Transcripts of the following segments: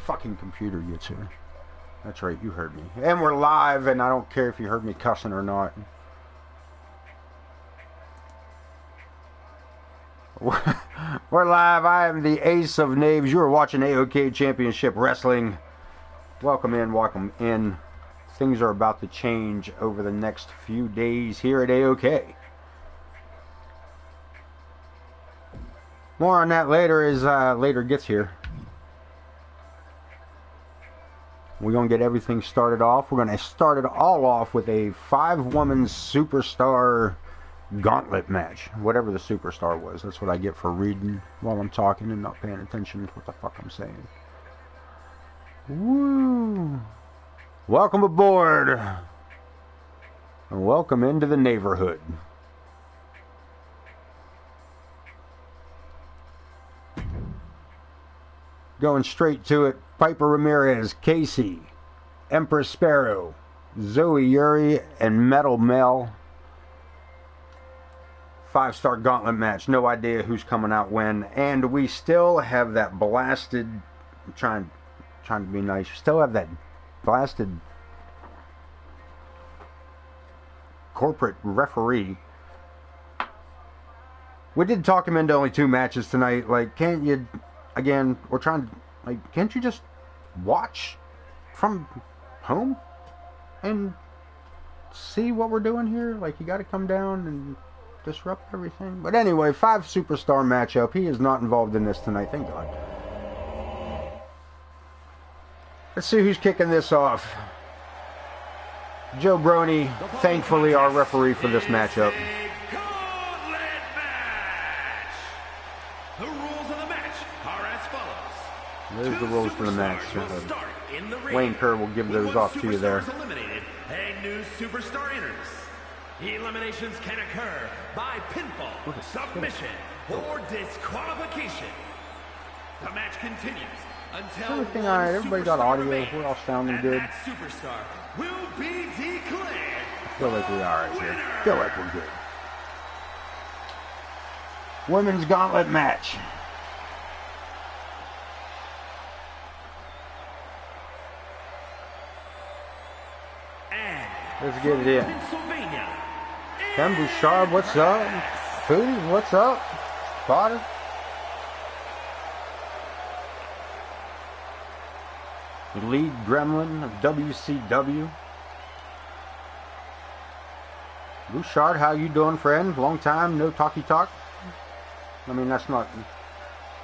fucking computer gets here. That's right, you heard me. And we're live, and I don't care if you heard me cussing or not. We're live. I am the Ace of Knaves. You are watching AoK Championship Wrestling. Welcome in, welcome in. Things are about to change over the next few days here at AoK. More on that later as later gets here. We're going to get everything started off. We're going to start it all off with a 5-woman superstar gauntlet match. Whatever the superstar was. That's what I get for reading while I'm talking and not paying attention to what the fuck I'm saying. Woo! Welcome aboard. And welcome into the neighborhood. Going straight to it. Piper Ramirez, Casey, Empress Sparrow, Zoe Yuri, and Metal Mel. 5-star gauntlet match. No idea who's coming out when. And we still have that blasted... I'm trying to be nice. We still have that blasted corporate referee. We did talk him into only 2 matches tonight. Like, can't you... Again, we're trying to... Like, can't you just watch from home and see what we're doing here? Like, you got to come down and disrupt everything. But anyway, 5 superstar matchup. He is not involved in this tonight, thank God. Let's see who's kicking this off. Joe Brony, thankfully our referee for this matchup. There's the rules for the match. Wayne Kerr will give those off to you there. A new superstar enters. Eliminations can occur by pinfall, submission, or disqualification. The match continues until everything alright. Everybody got audio. We're all sounding good. That superstar will be declared. I feel like we are right here. I feel like we're good. Women's gauntlet match. Let's get it in. Ken Bouchard, what's up? Foodie, what's up? Potter. The lead gremlin of WCW. Bouchard, how you doing, friend? Long time, no talky talk. I mean, that's not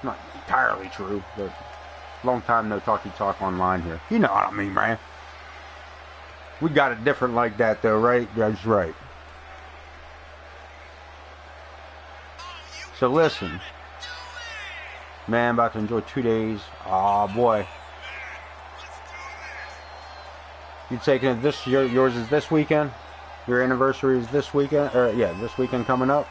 entirely true, but long time no talky talk online here. You know what I mean, man. We got it different like that, though, right? That's right. So listen, man, about to enjoy 2 days. Oh boy, you taking it this year? Yours is this weekend. Your anniversary is this weekend, or yeah, this weekend coming up.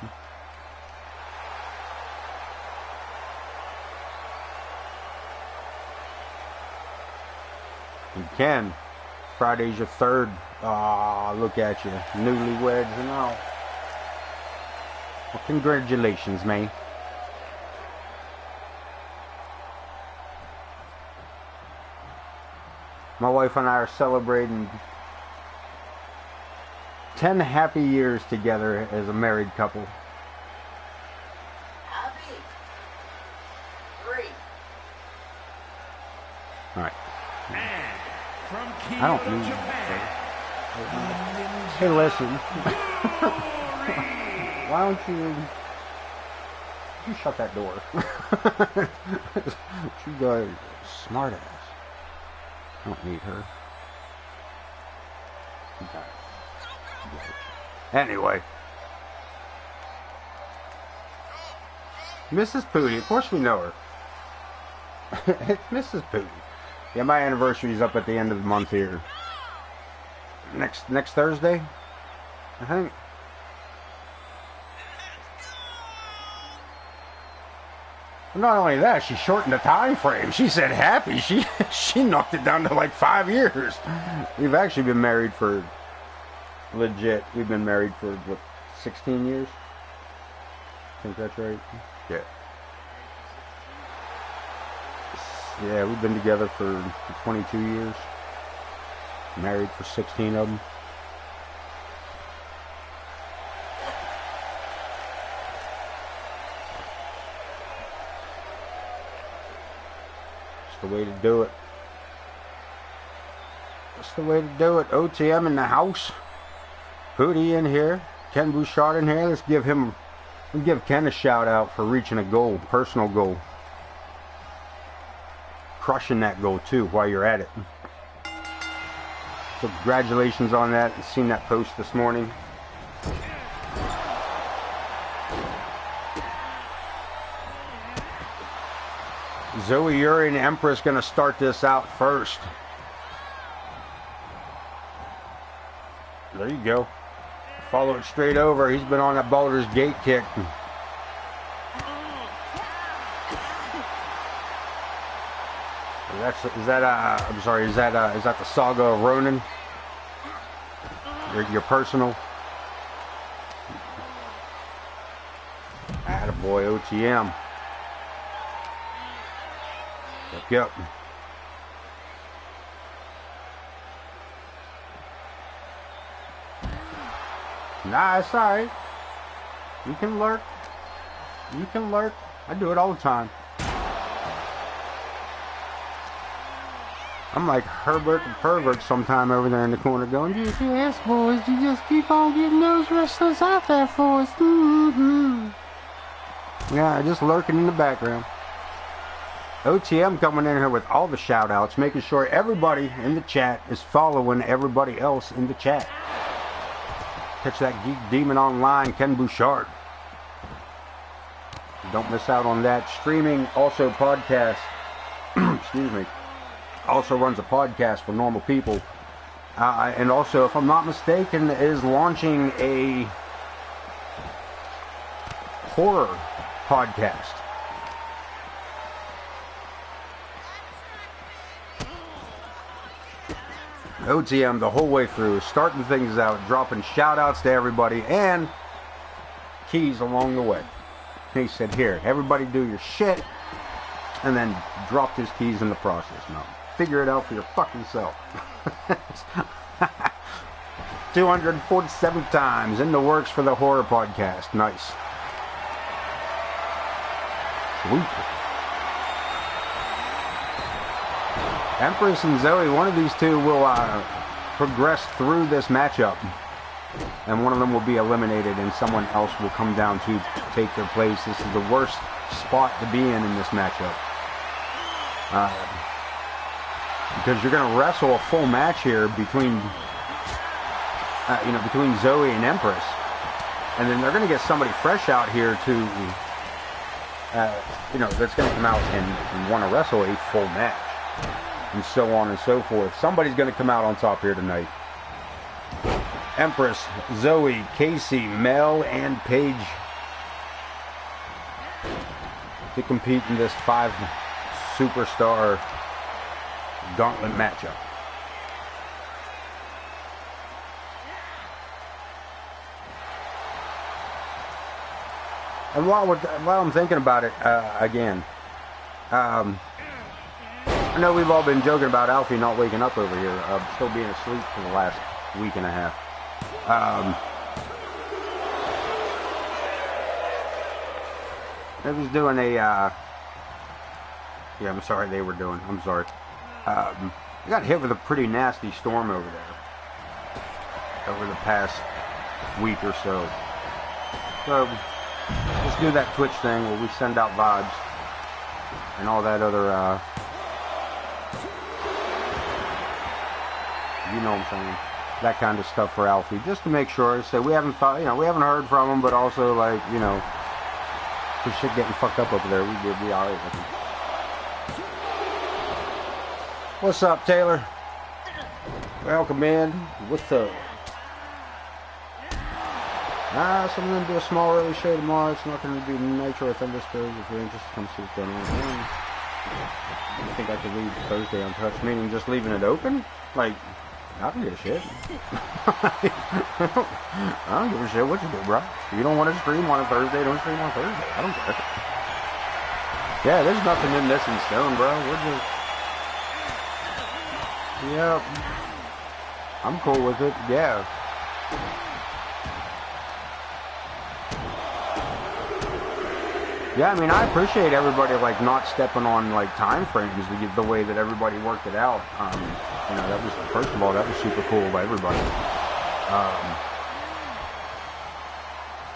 You can. Friday's your 3rd. Ah, look at you. Newlyweds and all. Well, congratulations, man. My wife and I are celebrating 10 happy years together as a married couple. Happy. 3. All right. From I don't need Hey, listen. Why don't you shut that door? She got smart ass. I don't need her. Okay. Anyway. Mrs. Pooty. Of course we know her. It's Mrs. Pooty. Yeah, my anniversary is up at the end of the month here. Next Thursday, I think. Not only that, she shortened the time frame. She said happy. She knocked it down to like 5 years. We've actually been married for legit. We've been married for what, 16 years? I think that's right. Yeah. Yeah, we've been together for 22 years. Married for 16 of them. It's the way to do it. That's the way to do it. OTM in the house. Hootie in here. Ken Bouchard in here. Let's give Ken a shout out for reaching a goal, personal goal. Crushing that goal too while you're at it. So congratulations on that. I've seen that post this morning. Zoe, Yuri, and Empress going to start this out first. There you go. Follow it straight over. He's been on that Baldur's Gate kick. Is that the Saga of Ronin? Your personal? Attaboy, OTM. Yep. Nah, it's alright. You can lurk. You can lurk. I do it all the time. I'm like Herbert the Pervert sometime over there in the corner going, you yes, boys, you just keep on getting those wrestlers out there for us. Mm-hmm. Yeah, just lurking in the background. OTM coming in here with all the shout outs, making sure everybody in the chat is following everybody else in the chat. Catch that Geek Demon online, Ken Bouchard. Don't miss out on that. Streaming, also podcast. Excuse me. Also runs a podcast for normal people. And also, if I'm not mistaken, is launching a horror podcast. OTM the whole way through, starting things out, dropping shout outs to everybody, and keys along the way. He said, here, everybody do your shit, and then dropped his keys in the process. Now, figure it out for your fucking self. 247 times in the works for the horror podcast. Nice. Sweet. Empress and Zoe, one of these two will progress through this matchup, and one of them will be eliminated and someone else will come down to take their place. This is the worst spot to be in this matchup, because you're going to wrestle a full match here between between Zoe and Empress, and then they're going to get somebody fresh out here to that's going to come out and want to wrestle a full match, and so on and so forth. Somebody's going to come out on top here tonight. Empress, Zoe, Casey, Mel, and Paige to compete in this 5-superstar Gauntlet matchup. And while I'm thinking about it, again, I know we've all been joking about Alfie not waking up over here, still being asleep for the last week and a half. I was doing a, I'm sorry, I'm sorry. I got hit with a pretty nasty storm over there, over the past week or so. So, let's do that Twitch thing where we send out vibes and all that other, you know what I'm saying, that kind of stuff for Alfie, just to make sure. So we haven't heard from him, but also like, for shit getting fucked up over there, we alright with him. What's up, Taylor? Welcome in. What's up? So I'm going to do a small early show tomorrow. It's not going to be Nitro or Thunderstorm. If you're interested, come see what's going on. I think I could leave Thursday untouched, meaning just leaving it open? Like, I don't give a shit. I don't give a shit what you do, bro. If you don't want to stream on a Thursday, don't stream on Thursday. I don't care. Yeah, there's nothing in this in stone, bro. We're just... Yep. I'm cool with it, yeah. Yeah, I mean, I appreciate everybody, like, not stepping on, like, time frames the way that everybody worked it out. You know, that was, first of all, that was super cool by everybody.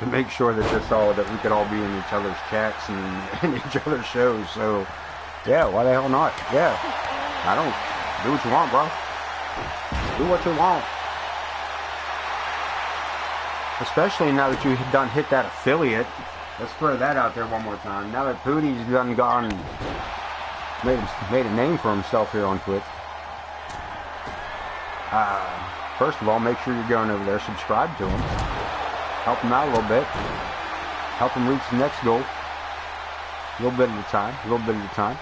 To make sure that that we could all be in each other's chats and in each other's shows. So, yeah, why the hell not? Yeah. I don't... Do what you want, bro. Do what you want. Especially now that you've done hit that affiliate. Let's throw that out there one more time. Now that Pootie's done gone, made a name for himself here on Twitch. First of all, make sure you're going over there, subscribe to him. Help him out a little bit. Help him reach the next goal. A little bit at a time. A little bit at a time.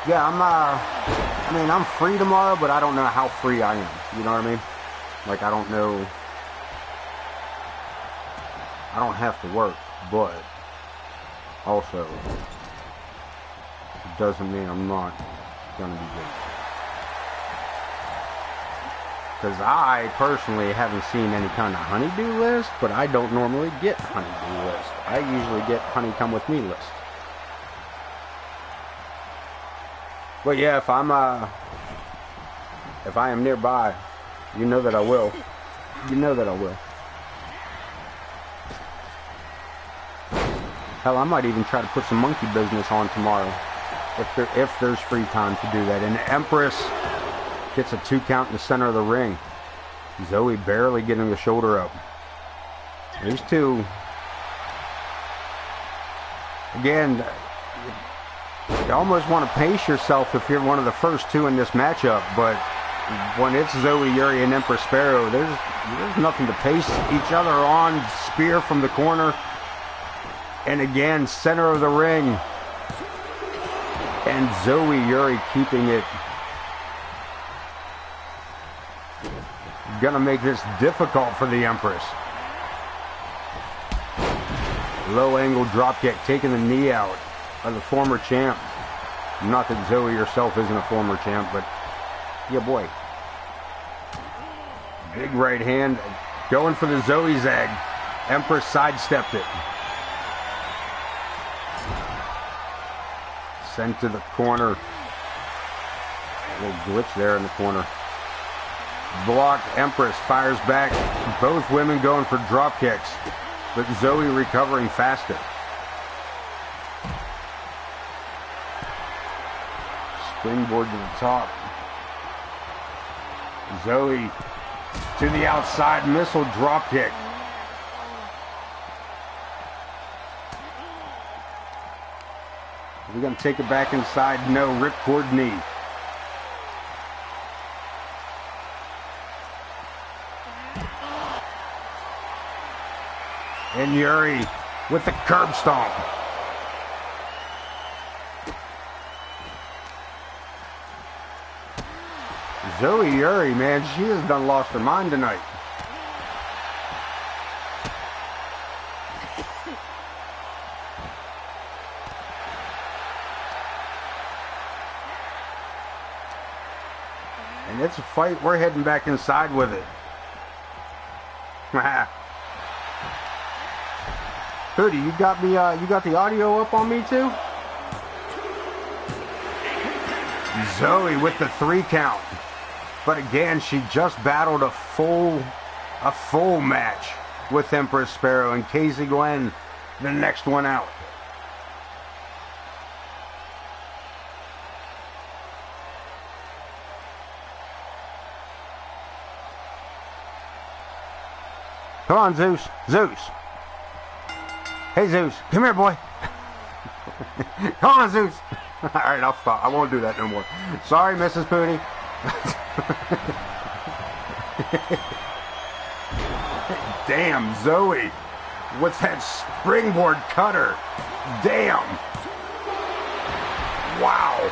Yeah, I mean, I'm free tomorrow, but I don't know how free I am. You know what I mean? Like, I don't know. I don't have to work, but also, it doesn't mean I'm not gonna be good. Because I personally haven't seen any kind of honeydew list, but I don't normally get honeydew list. I usually get honey come with me list. But yeah, if I am nearby, you know that I will. You know that I will. Hell, I might even try to put some monkey business on tomorrow, if there's free time to do that. And Empress gets a 2 count in the center of the ring. Zoe barely getting the shoulder up. These two, again, you almost want to pace yourself if you're one of the first two in this matchup, but when it's Zoe, Yuri, and Empress Sparrow, there's nothing to pace each other on. Spear from the corner. And again, center of the ring. And Zoe, Yuri keeping it. Gonna make this difficult for the Empress. Low angle dropkick, taking the knee out of the former champ. Not that Zoe herself isn't a former champ, but yeah, boy. Big right hand, going for the Zoe zag. Empress sidestepped it. Sent to the corner. A little glitch there in the corner. Blocked. Empress fires back. Both women going for drop kicks, but Zoe recovering faster. Springboard to the top. Zoe to the outside, missile drop kick. We're going to take it back inside. No, ripcord knee. And Yuri with the curb stomp. Zoe Yuri, man, she has done lost her mind tonight. And it's a fight. We're heading back inside with it. Hoodie, you got me. You got the audio up on me too. Zoe with the 3 count. But again, she just battled a full match with Empress Sparrow, and Casey Glenn, the next one out. Come on, Zeus. Zeus. Hey, Zeus. Come here, boy. Come on, Zeus. All right, I'll stop. I won't do that no more. Sorry, Mrs. Pooty. Damn, Zoe. What's that springboard cutter? Damn. Wow.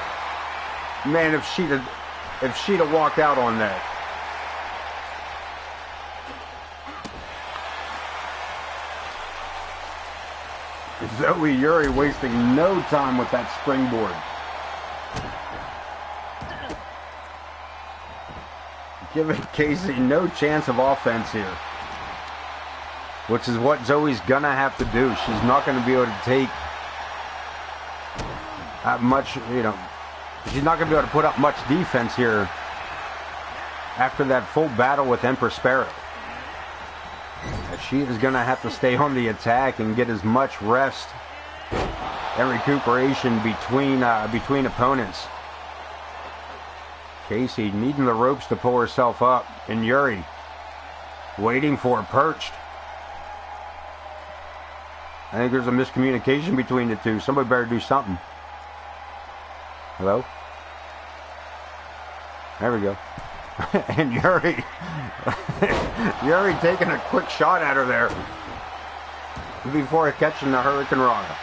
Man, if she'd have walked out on that. Zoe Yuri wasting no time with that springboard. Giving Casey no chance of offense here. Which is what Zoe's gonna have to do. She's not gonna be able to take much, you know, she's not gonna be able to put up much defense here after that full battle with Empress Sparrow. She is gonna have to stay on the attack and get as much rest and recuperation between opponents. Casey needing the ropes to pull herself up, and Yuri waiting for her perched. I think there's a miscommunication between the two. Somebody better do something. Hello? There we go. And Yuri taking a quick shot at her there before catching the Hurricane Rana.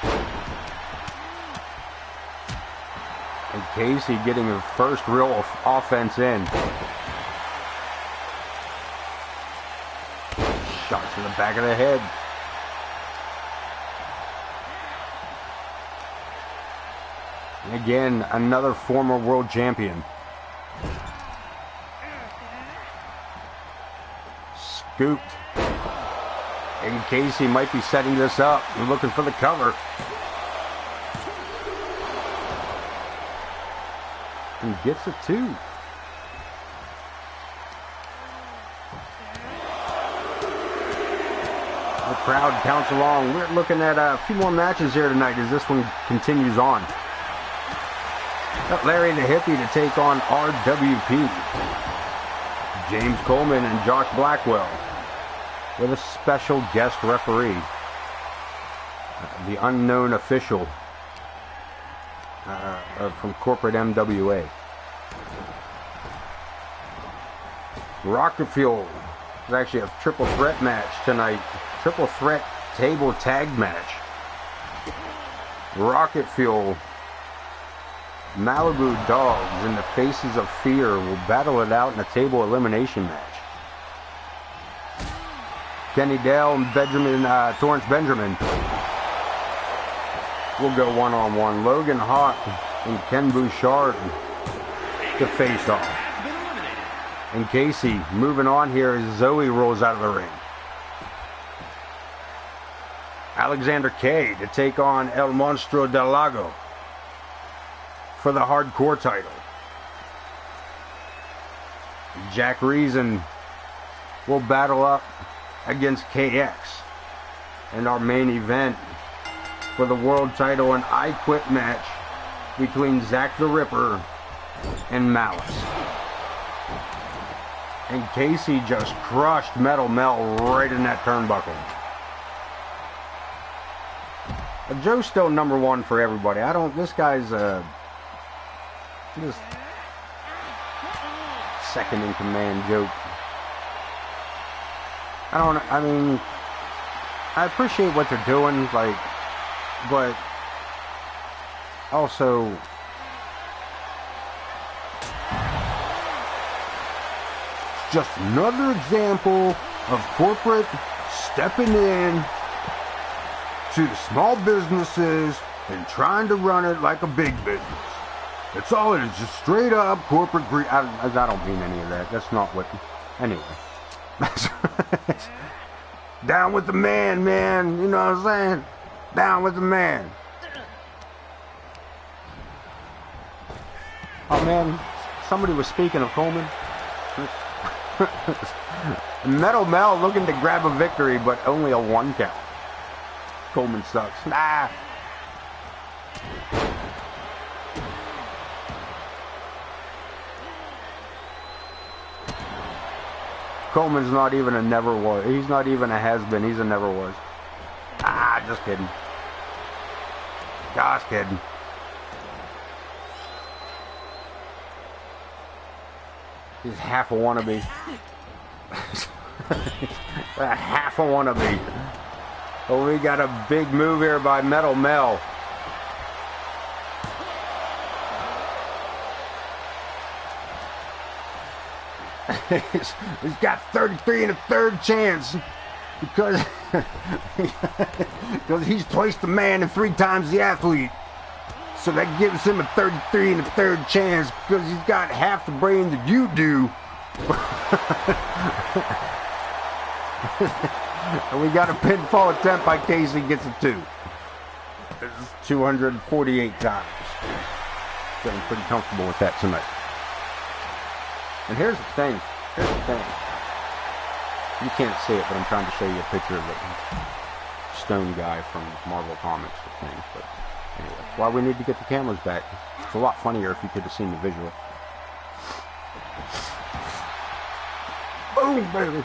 And Casey getting her first real offense in. Shot to the back of the head. And again, another former world champion. Scooped. And Casey might be setting this up. We're looking for the cover. And gets it too. The crowd counts along. We're looking at a few more matches here tonight as this one continues on. Got Larry the Hippie to take on RWP. James Coleman and Josh Blackwell with a special guest referee, the unknown official from corporate MWA. Rocket Fuel is actually a triple threat match tonight. Triple threat table tag match. Rocket Fuel, Malibu Dogs, and the Faces of Fear will battle it out in a table elimination match. Kenny Dale and Torrance Benjamin will go one-on-one. Logan Hawk and Ken Bouchard to face off. And Casey moving on here as Zoe rolls out of the ring. Alexander K to take on El Monstro del Lago for the hardcore title. Jack Reason will battle up against KX in our main event for the world title, an I Quit match between Zack the Ripper and Malice. And Casey just crushed Metal Mel right in that turnbuckle. Joe's still number one for everybody. This guy's just second in command, Joe. I mean, I appreciate what they're doing, like, but also just another example of corporate stepping in to small businesses and trying to run it like a big business. That's all it is, just straight up corporate greed. I don't mean any of that. That's not what. Anyway. Down with the man, man. You know what I'm saying? Down with the man. Oh, man. Somebody was speaking of Coleman. Metal Mel looking to grab a victory, but only a 1 count. Coleman sucks. Nah. Coleman's not even a never was. He's not even a has-been. He's a never was. Ah, just kidding. Just kidding. He's half a wannabe. Half a wannabe. Oh, we got a big move here by Metal Mel. He's got 33 and a third chance Because he's twice the man and 3 times the athlete. So that gives him a 33 and a third chance because he's got half the brain that you do. And we got a pinfall attempt by Casey, gets a 2. This is 248 times. Feeling pretty comfortable with that tonight. And here's the thing. You can't see it, but I'm trying to show you a picture of the stone guy from Marvel Comics, I think. But anyway, that's why we need to get the cameras back. It's a lot funnier if you could have seen the visual. Boom, baby.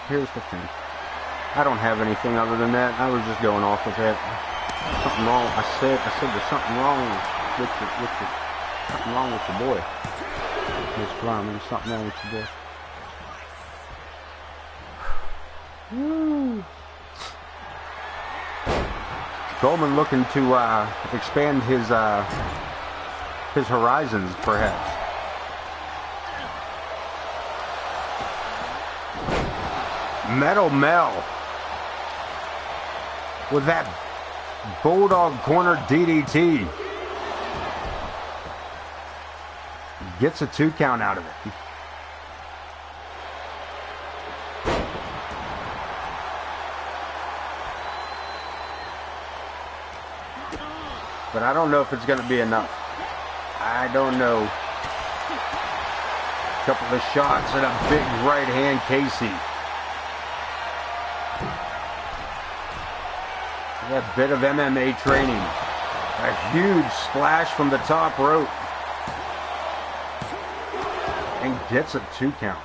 Here's the thing. I don't have anything other than that. I was just going off with that. Something wrong. I said there's something wrong with something wrong with the boy. Miss Brown, there's something wrong with the boy. Woo. Coleman looking to expand his horizons, perhaps. Metal Mel with that Bulldog corner DDT. Gets a 2 count out of it. But I don't know if it's going to be enough. I don't know. A couple of shots and a big right hand, Casey. That bit of MMA training. A huge splash from the top rope. And gets a 2 count.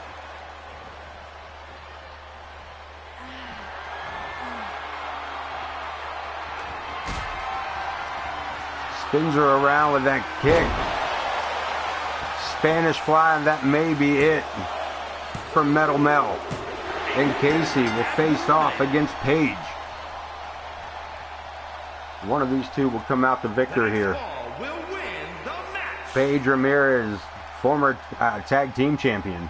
Spins her around with that kick. Spanish fly, and that may be it for Metal Mel. And Casey will face off against Paige. One of these two will come out the victor here. Paige Ramirez, former tag team champion.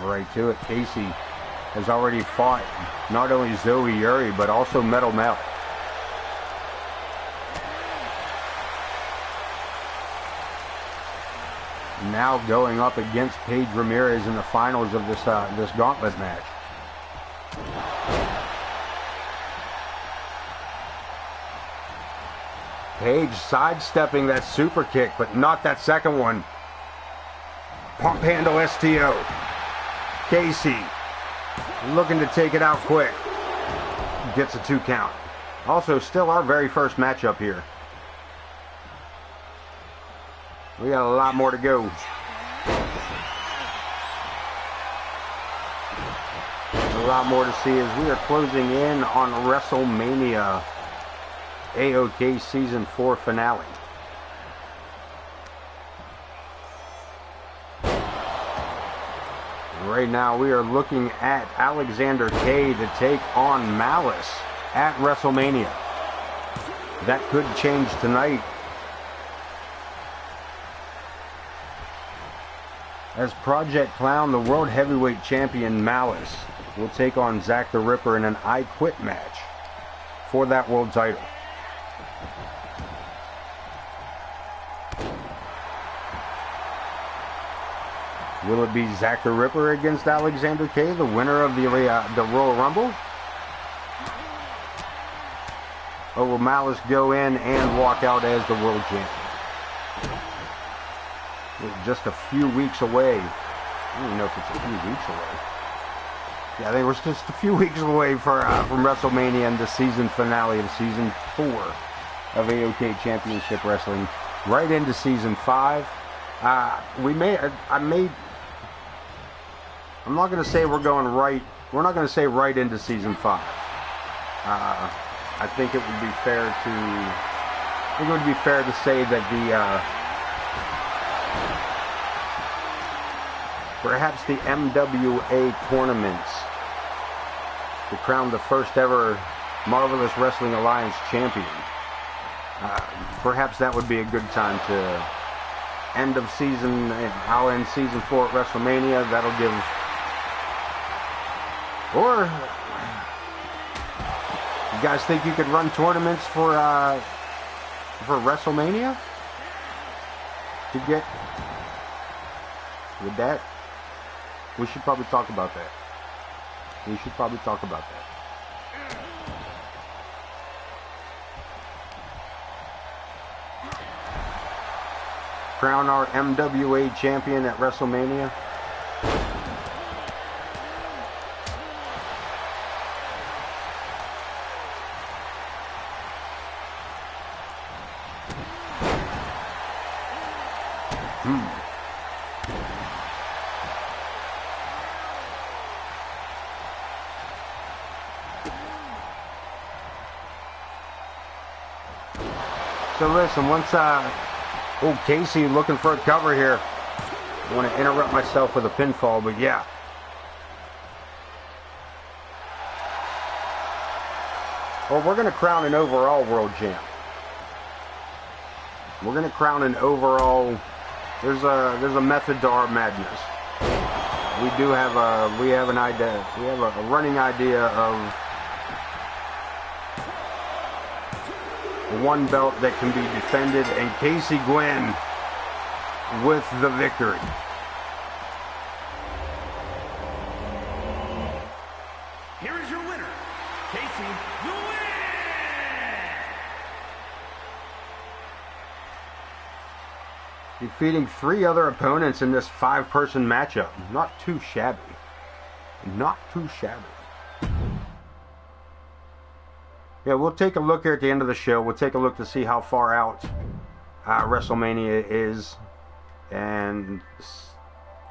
Right to it. Casey has already fought not only Zoe Yuri, but also Metal Mel. Now going up against Paige Ramirez in the finals of this Gauntlet match. Paige sidestepping that super kick, but not that second one. Pump handle STO. Casey looking to take it out quick. Gets a 2 count. Also, still our very first matchup here. We got a lot more to go. A lot more to see as we are closing in on WrestleMania AoK Season 4 finale. Right now we are looking at Alexander K to take on Malice at WrestleMania. That could change tonight, as Project Clown, the World Heavyweight Champion Malice, will take on Zack the Ripper in an I Quit match for that world title. Will it be Zack the Ripper against Alexander K, the winner of the Royal Rumble? Or will Malice go in and walk out as the world champion? We're just a few weeks away. I don't even know if it's a few weeks away. Yeah, I think we're just a few weeks away from WrestleMania and the season finale of Season 4 of AoK Championship Wrestling. Right into Season 5. I'm not going to say we're going right. We're not going to say right into Season 5. I think it would be fair to say that perhaps the MWA tournaments to crown the first ever Marvelous Wrestling Alliance champion Perhaps that would be a good time to end of season. I'll end season 4 at WrestleMania. That'll give. Or you guys think you could run tournaments for WrestleMania to get with that? We should probably talk about that. We should probably talk about that. Crown our MWA champion at WrestleMania. So listen, once Casey looking for a cover here. I want to interrupt myself with a pinfall, but yeah. Well, we're going to crown an overall world champ. We're going to crown an overall. There's a method to our madness. We have an idea. We have a running idea of one belt that can be defended, and Casey Gwynn with the victory. Here is your winner, Casey Gwynn! Defeating 3 other opponents in this 5-person matchup. Not too shabby. Not too shabby. Yeah, we'll take a look here at the end of the show. We'll take a look to see how far out WrestleMania is, and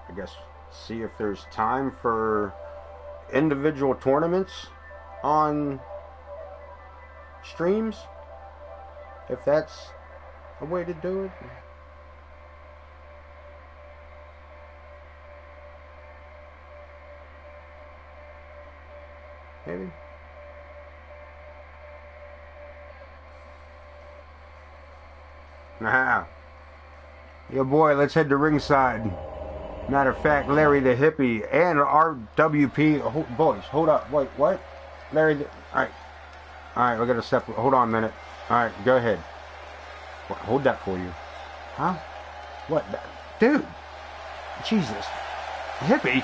I guess see if there's time for individual tournaments on streams, if that's a way to do it. Maybe. Aha. Yo, boy, let's head to ringside. Matter of fact, Larry the Hippie and RWP. Oh, boys, hold up. Wait, what? Larry the. Alright, we gotta separate. Hold on a minute. Alright, go ahead. Hold that for you. Huh? What? Dude. Jesus. Hippie?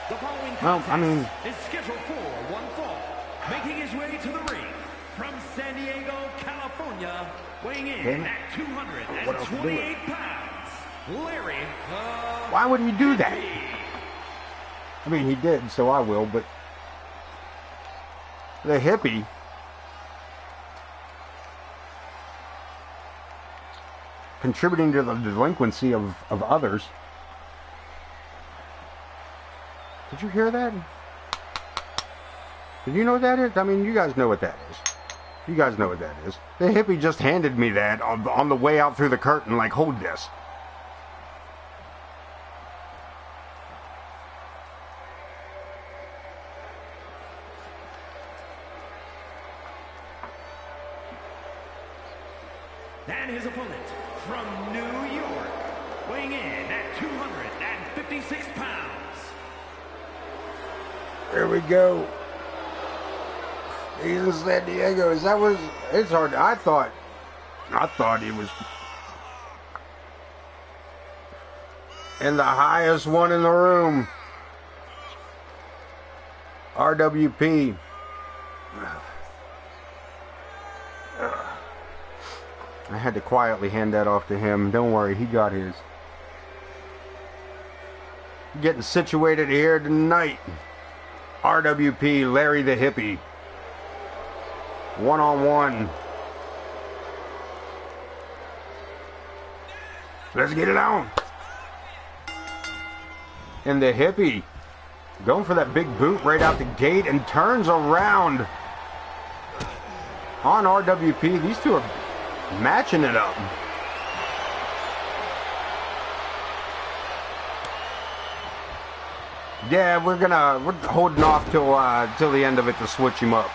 The following Well, I mean. is scheduled for one fall. Making his way to the ring from San Diego, California, weighing in at 228 pounds, Larry. Why would he do that? I mean, he did, so I will, but the Hippie contributing to the delinquency of others. Did you hear that? Did you know what that is? I mean, you guys know what that is. You guys know what that is. The Hippie just handed me that on the way out through the curtain, like, hold this. And his opponent from New York, weighing in at 256 pounds. There we go. He's in San Diego. It's hard. I thought he was in the highest one in the room. RWP. I had to quietly hand that off to him. Don't worry, he got his. Getting situated here tonight. RWP, Larry the Hippie. One-on-one. Let's get it on. And the Hippie going for that big boot right out the gate and turns around on RWP. These two are matching it up. Yeah, we're holding off till the end of it to switch him up.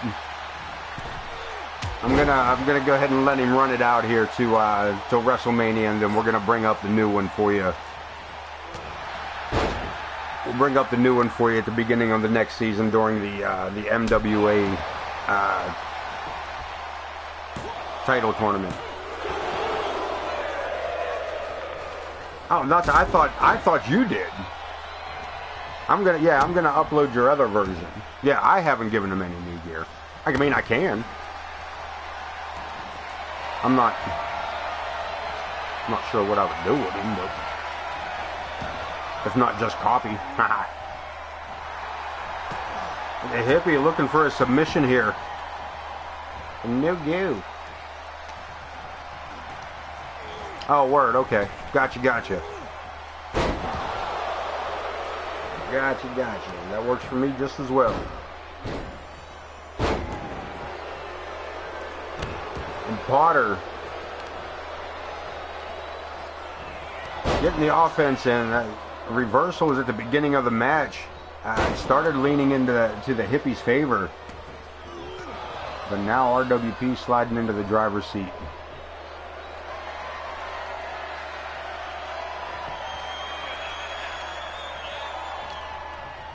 I'm gonna go ahead and let him run it out here to till WrestleMania, and then we're gonna bring up the new one for you. We'll bring up the new one for you at the beginning of the next season during the MWA title tournament. Oh, not that, I thought you did. I'm gonna upload your other version. Yeah, I haven't given him any new gear. I mean, I can. I'm not sure what I would do with him, but if not just copy. The hippie looking for a submission here. No go. Oh, word. Okay. Gotcha. Gotcha. That works for me just as well. And Potter getting the offense in. Reversal was at the beginning of the match. Started leaning into the hippie's favor. But now RWP sliding into the driver's seat.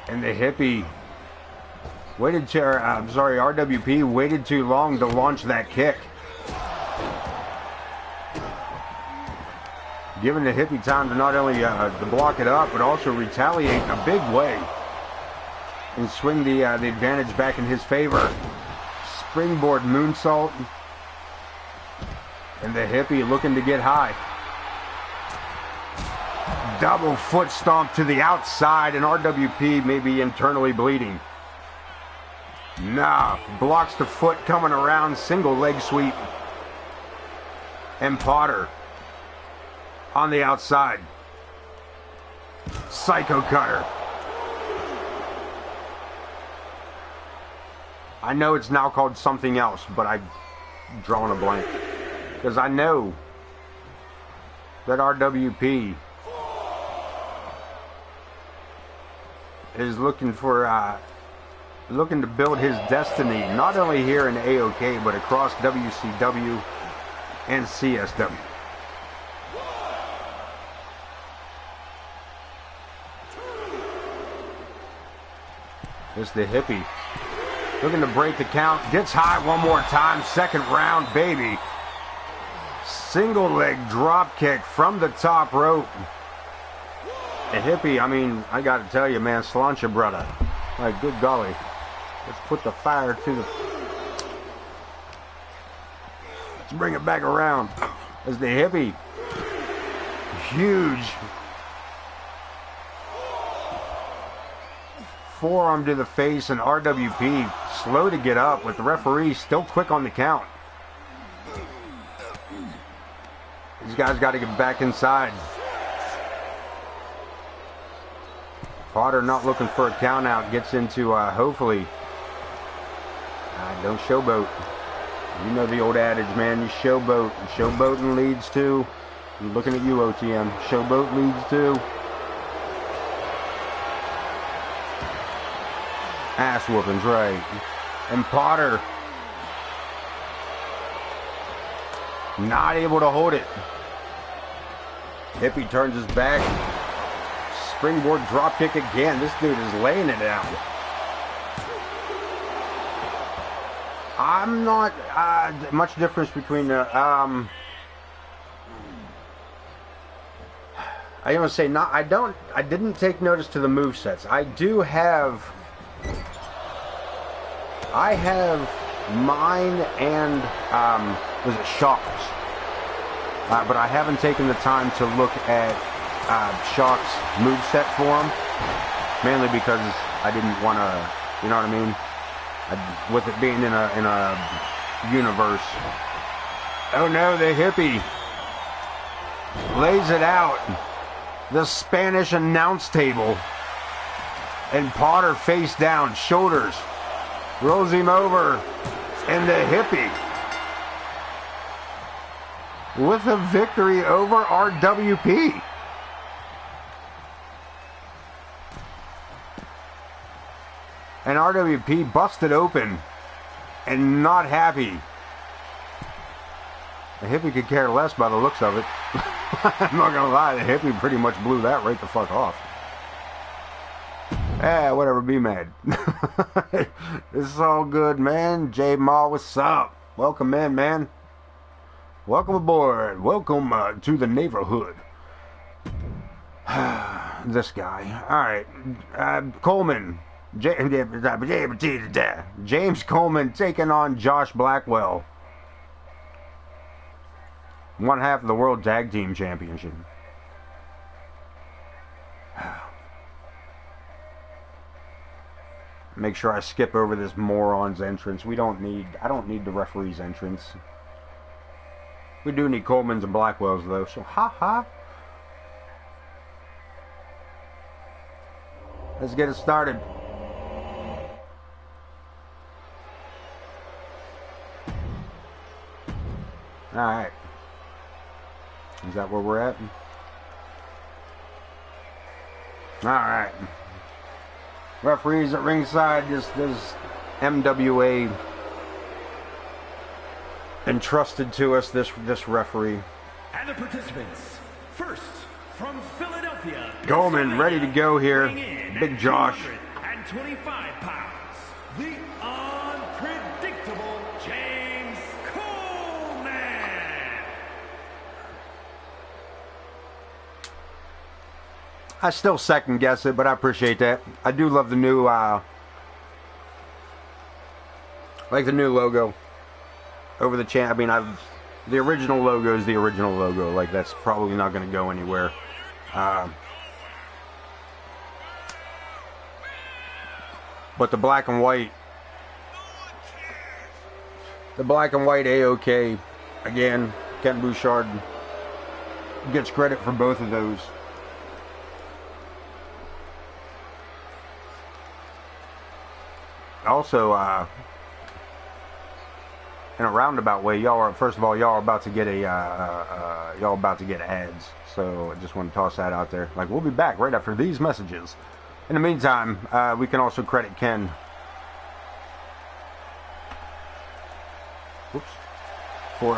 And the hippie RWP waited too long to launch that kick. Giving the hippie time to not only to block it up, but also retaliate in a big way. And swing the advantage back in his favor. Springboard moonsault. And the hippie looking to get high. Double foot stomp to the outside, and RWP may be internally bleeding. Nah, blocks the foot coming around, single leg sweep. And Potter on the outside. Psycho cutter. I know it's now called something else, but I'm drawing a blank. Because I know that RWP is looking to build his destiny, not only here in AoK, but across WCW and CSW. It's the hippie looking to break the count, gets high one more time, second round, baby. Single leg drop kick from the top rope. The hippie, I mean, I gotta tell you, man, slancha brother. Like, good golly. Let's put the fire to the... Let's bring it back around. As the hippie, huge forearm to the face, and RWP slow to get up, with the referee still quick on the count. These guys got to get back inside. Potter not looking for a count out, gets into hopefully don't showboat. You know the old adage, man, you showboat. Showboating leads to, I'm looking at you, OTM, showboat leads to ass whoopings, right? And Potter not able to hold it. Hippie turns his back. Springboard drop kick again. This dude is laying it down. I'm not much difference between the I want to say not. I didn't take notice to the movesets. I have mine and was it Shock's? But I haven't taken the time to look at Shock's moveset for him, mainly because I didn't want to, you know what I mean? With it being in a universe. Oh no, the hippie lays it out. The Spanish announce table. And Potter face down, shoulders. Rolls him over. And the hippie with a victory over RWP. And RWP busted open and not happy. The hippie could care less by the looks of it. I'm not gonna lie, the hippie pretty much blew that right the fuck off. Yeah, whatever, be mad. This is all good, man. J Ma, what's up? Welcome in, man. Welcome aboard. Welcome to the neighborhood. This guy. Alright. Coleman. James Coleman taking on Josh Blackwell. One half of the World Tag Team Championship. Make sure I skip over this moron's entrance. I don't need the referee's entrance. We do need Coleman's and Blackwell's though, so ha. Let's get it started. Alright. Is that where we're at? Alright. Referees at ringside, just MWA entrusted to us this referee. And the participants, first from Philadelphia, Coleman ready to go here. Big Josh. 225 pounds, the unpredictable James Coleman. I still second guess it, but I appreciate that. I do love the new, like the new logo over the chant. I mean, the original logo is the original logo. Like, that's probably not going to go anywhere. But the black and white AoK, again, Ken Bouchard gets credit for both of those. Also, in a roundabout way, first of all, y'all are about to get ads. So I just want to toss that out there. Like, we'll be back right after these messages. In the meantime, we can also credit Ken. For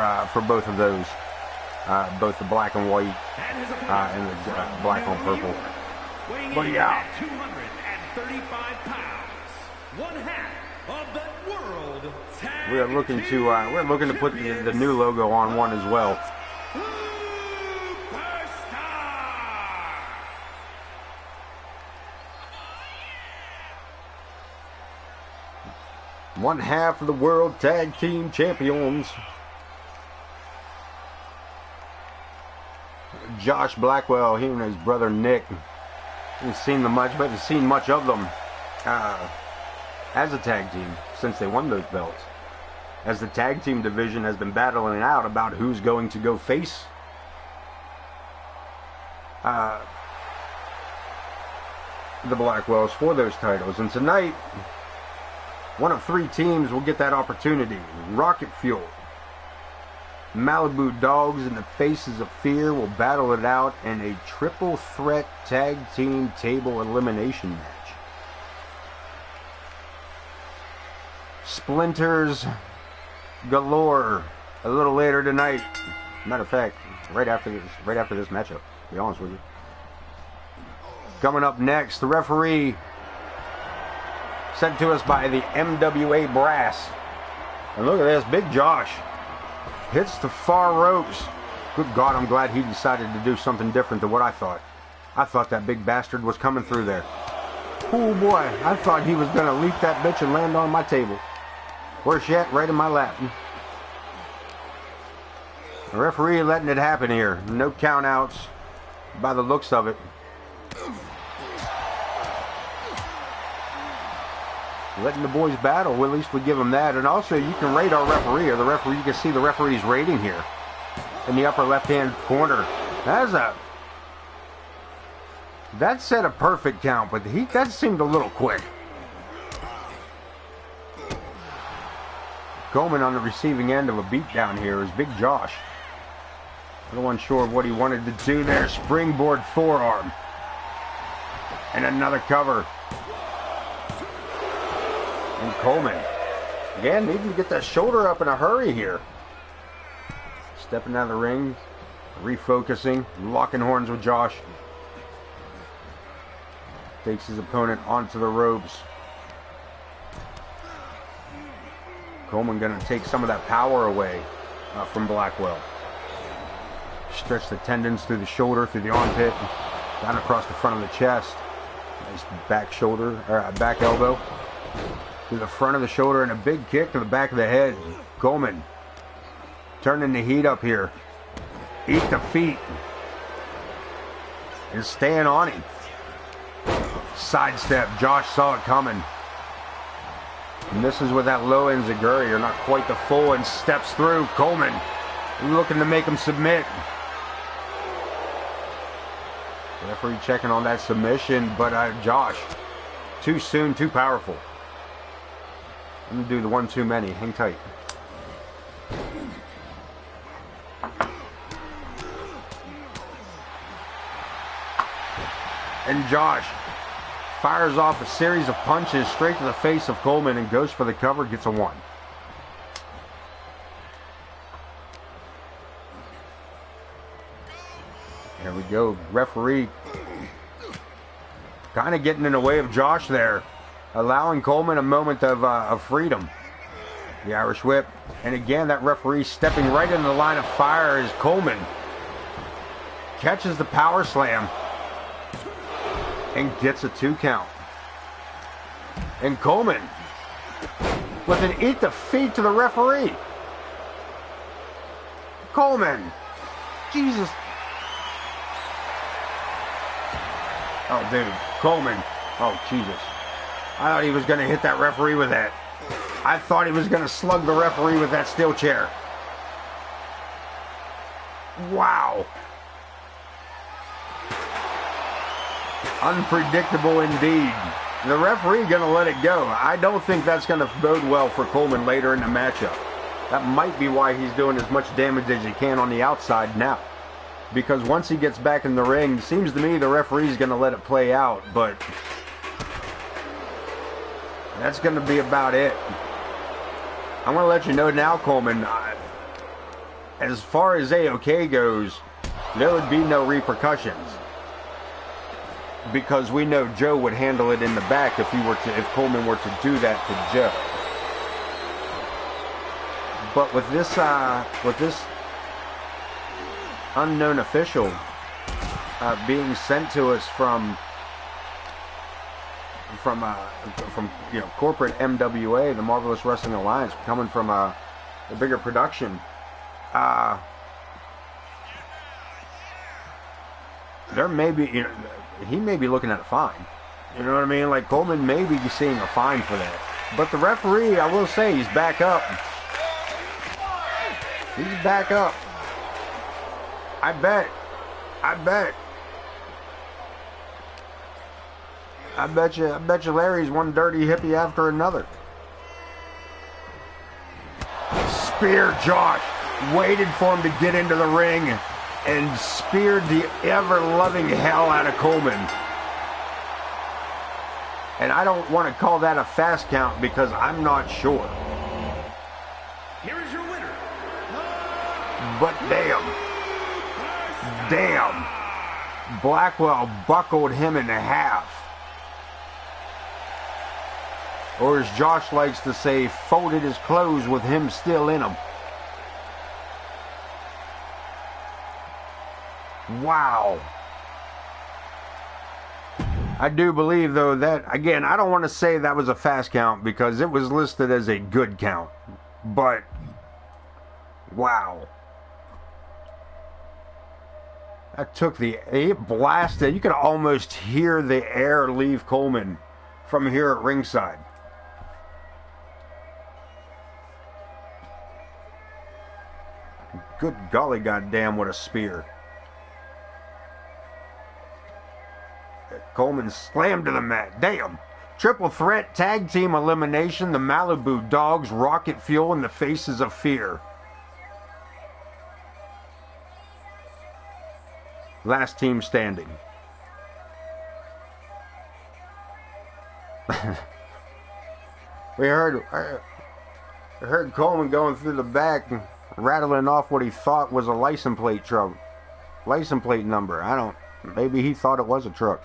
both of those, both the black and white and the black on purple. But yeah. 235 pounds, one half of the World Tag We're looking to put the new logo on one as well. One half of the World Tag Team Champions. Josh Blackwell, he and his brother Nick. Haven't seen much of them as a tag team since they won those belts. As the tag team division has been battling out about who's going to go face the Blackwells for those titles. And tonight, one of three teams will get that opportunity. Rocket Fuel, Malibu Dogs, and the Faces of Fear will battle it out in a triple threat tag team table elimination match. Splinters galore a little later tonight. Matter of fact, right after this matchup, to be honest with you. Coming up next, the referee sent to us by the MWA Brass. And look at this, Big Josh hits the far ropes. Good God, I'm glad he decided to do something different than what I thought. I thought that big bastard was coming through there. Oh boy, I thought he was going to leap that bitch and land on my table. Where's she at? Right in my lap. The referee letting it happen here. No count outs by the looks of it. Letting the boys battle, well, at least we give them that. And also, you can rate our referee, or you can see the referee's rating here in the upper left-hand corner. That said a perfect count, but that seemed a little quick. Coleman on the receiving end of a beatdown here is Big Josh. A little unsure of what he wanted to do there. Springboard forearm. And another cover. And Coleman, again, needing to get that shoulder up in a hurry here. Stepping out of the ring, refocusing, locking horns with Josh. Takes his opponent onto the ropes. Coleman gonna take some of that power away from Blackwell. Stretch the tendons through the shoulder, through the armpit, down across the front of the chest. Nice back shoulder, or back elbow. Through the front of the shoulder and a big kick to the back of the head. Coleman turning the heat up here. Eat the feet. And staying on him. Sidestep. Josh saw it coming. Misses with that low enziguri, or not quite the full, and steps through. Coleman looking to make him submit. Referee checking on that submission, but Josh, too soon, too powerful. I'm going to do the one too many. Hang tight. And Josh fires off a series of punches straight to the face of Coleman and goes for the cover, gets a 1. There we go. Referee kind of getting in the way of Josh there, allowing Coleman a moment of freedom. The Irish whip. And again, that referee stepping right into the line of fire as Coleman catches the power slam and gets a 2 count. And Coleman with an eat the feet to the referee. Coleman. Jesus. Oh, dude. Coleman. Oh, Jesus. I thought he was going to hit that referee with that. I thought he was going to slug the referee with that steel chair. Wow. Unpredictable indeed. The referee going to let it go. I don't think that's going to bode well for Coleman later in the matchup. That might be why he's doing as much damage as he can on the outside now. Because once he gets back in the ring, it seems to me the referee's going to let it play out. But that's going to be about it. I'm going to let you know now, Coleman, as far as AoK goes, there would be no repercussions. Because we know Joe would handle it in the back if Coleman were to do that to Joe. But with this unknown official being sent to us from corporate MWA, the Marvelous Wrestling Alliance, coming from a bigger production, there may be, he may be looking at a fine. You know what I mean? Like, Coleman may be seeing a fine for that. But the referee, I will say, he's back up. He's back up. I bet you Larry's one dirty hippie after another. Spear Josh. Waited for him to get into the ring and speared the ever-loving hell out of Coleman. And I don't want to call that a fast count because I'm not sure. Here is your winner. But damn, Blackwell buckled him in half. Or as Josh likes to say, folded his clothes with him still in them. Wow. I do believe, though, that, again, I don't want to say that was a fast count because it was listed as a good count. But, wow. That took it blasted. You could almost hear the air leave Coleman from here at ringside. Good golly goddamn, what a spear. Coleman slammed to the mat. Damn. Triple threat tag team elimination. The Malibu Dogs, Rocket Fuel, and the Faces of Fear. Last team standing. I heard Coleman going through the back. rattling off what he thought was a license plate number. I don't. Maybe he thought it was a truck.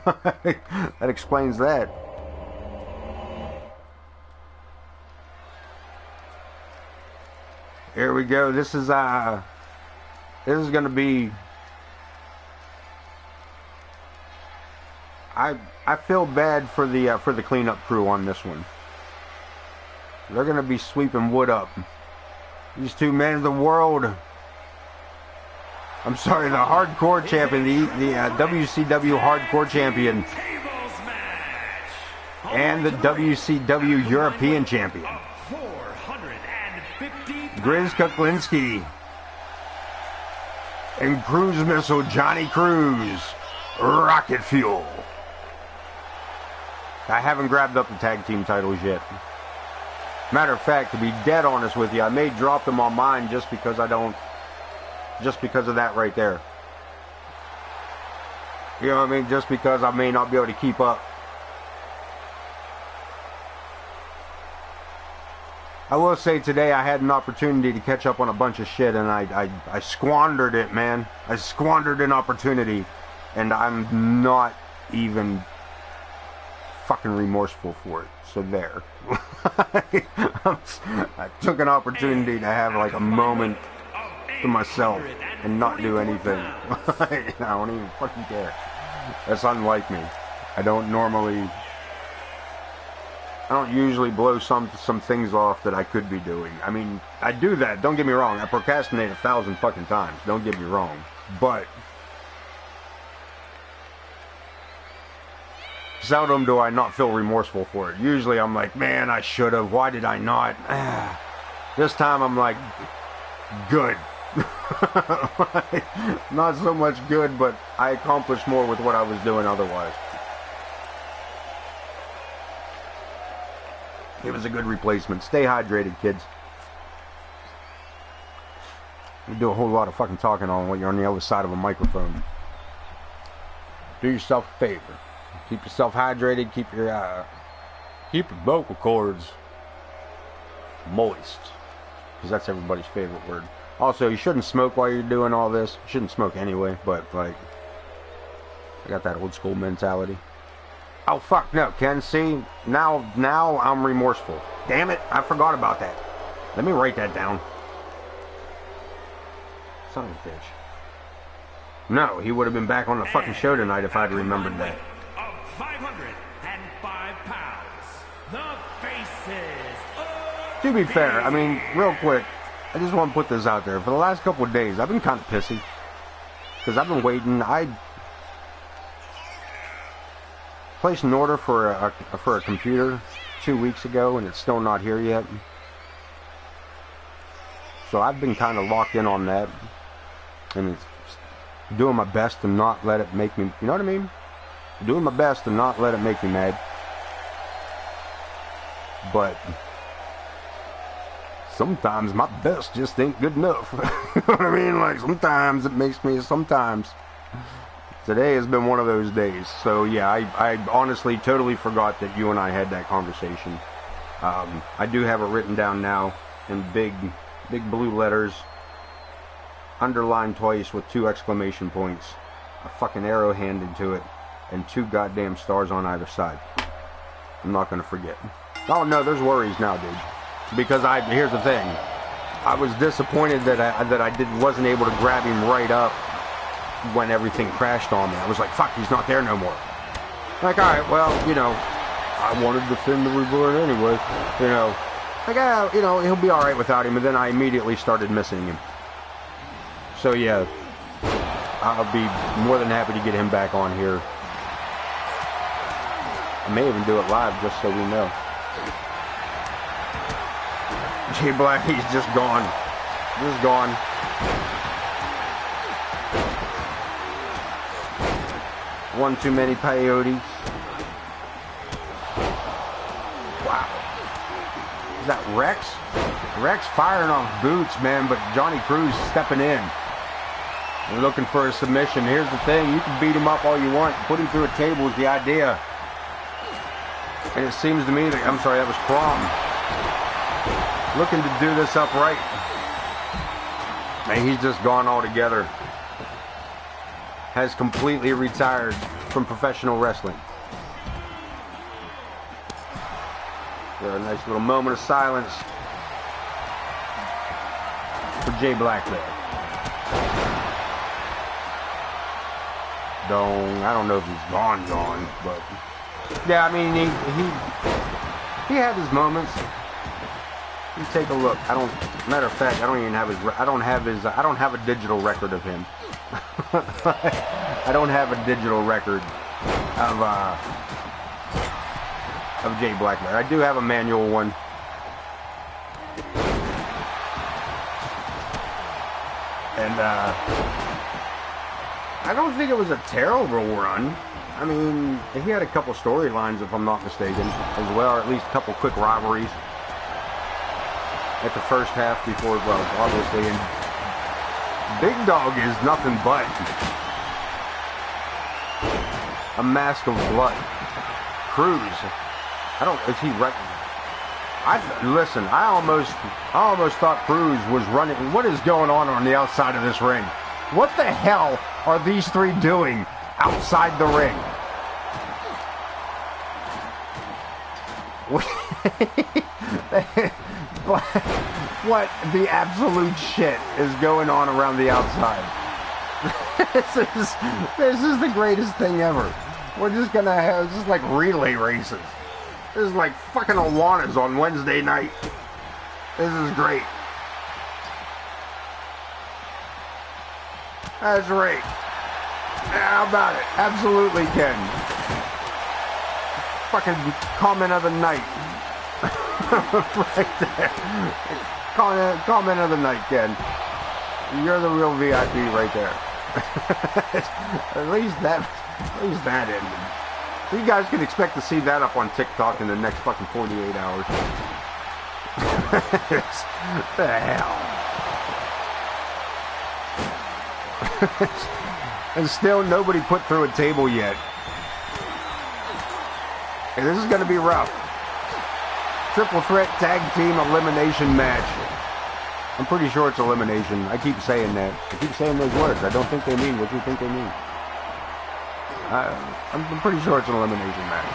That explains that. Here we go. This is gonna be. I feel bad for the cleanup crew on this one. They're gonna be sweeping wood up. These two men of the world. I'm sorry, the hardcore champion, the WCW hardcore champion, and the WCW European champion, Grizz Kuklinski, and Cruise Missile Johnny Cruz, Rocket Fuel. I haven't grabbed up the tag team titles yet. Matter of fact, to be dead honest with you, I may drop them on mine just because of that right there. You know what I mean? Just because I may not be able to keep up. I will say today I had an opportunity to catch up on a bunch of shit, and I squandered it, man. I squandered an opportunity, and I'm not even fucking remorseful for it. So there. I took an opportunity to have like a moment to myself and not do anything. I don't even fucking care. That's unlike me. I don't usually blow some things off that I could be doing. I mean, I do that, don't get me wrong. I procrastinate 1,000 fucking times, don't get me wrong. But seldom do I not feel remorseful for it. Usually I'm like, man, I should have. Why did I not? This time I'm like, good. Not so much good, but I accomplished more with what I was doing otherwise. It was a good replacement. Stay hydrated, kids. You do a whole lot of fucking talking on when you're on the other side of a microphone. Do yourself a favor. Keep yourself hydrated. Keep your vocal cords moist, because that's everybody's favorite word. Also, you shouldn't smoke while you're doing all this. You shouldn't smoke anyway, but like, I got that old school mentality. Oh fuck no, Ken. See, now I'm remorseful. Damn it, I forgot about that. Let me write that down. Son of a bitch. No, he would have been back on the fucking show tonight if I'd remembered that. 505 pounds. The faces. To be fair, I mean, real quick, I just want to put this out there. For the last couple of days, I've been kind of pissy. Because I've been waiting. I placed an order for a computer 2 weeks ago, and it's still not here yet. So I've been kind of locked in on that. And it's doing my best to not let it make me, you know what I mean? Doing my best to not let it make me mad. But sometimes my best just ain't good enough. You know what I mean? Like, sometimes it makes me, sometimes. Today has been one of those days. So yeah, I honestly totally forgot that you and I had that conversation. I do have it written down now in big blue letters, underlined twice with 2 exclamation points, a fucking arrow handed to it, and 2 goddamn stars on either side. I'm not gonna forget. Oh no, there's worries now, dude. Because here's the thing. I was disappointed that I wasn't able to grab him right up when everything crashed on me. I was like, fuck, he's not there no more. Like, alright, well, you know, I wanted to defend the reward anyway. You know, like, you know, he'll be alright without him. And then I immediately started missing him. So yeah, I'll be more than happy to get him back on here. I may even do it live just so we know. Jay Black, he's just gone. Just gone. One too many peyotes. Wow. Is that Rex? Rex firing off boots, man, but Johnny Cruz stepping in. We're looking for a submission. Here's the thing. You can beat him up all you want. Put him through a table is the idea. And it seems to me that, I'm sorry, that was Crom. Looking to do this upright. And he's just gone altogether. Has completely retired from professional wrestling. So a nice little moment of silence for Jay Black there. I don't know if he's gone, but yeah, I mean he had his moments. You take a look. Matter of fact, I don't have a digital record of him. I don't have a digital record of Jay Blackman. I do have a manual one. And I don't think it was a terrible run. I mean, he had a couple storylines, if I'm not mistaken, as well, or at least a couple quick rivalries at the first half before, well, obviously, and Big Dog is nothing but a mask of blood. Cruz, is he right? Listen, I almost thought Cruz was running. What is going on the outside of this ring? What the hell are these three doing outside the ring? What the absolute shit is going on around the outside? This is the greatest thing ever. We're just gonna have just like relay races. This is like fucking Awanas on Wednesday night. This is great. That's right. How about it? Absolutely, Ken. Fucking comment of the night. Right there. Comment of the night, Ken. You're the real VIP right there. At least that ended. So you guys can expect to see that up on TikTok in the next fucking 48 hours. What the hell? And still nobody put through a table yet. And this is going to be rough. Triple threat tag team elimination match. I'm pretty sure it's elimination. I keep saying that. I keep saying those words. I don't think they mean what you think they mean. I'm pretty sure it's an elimination match.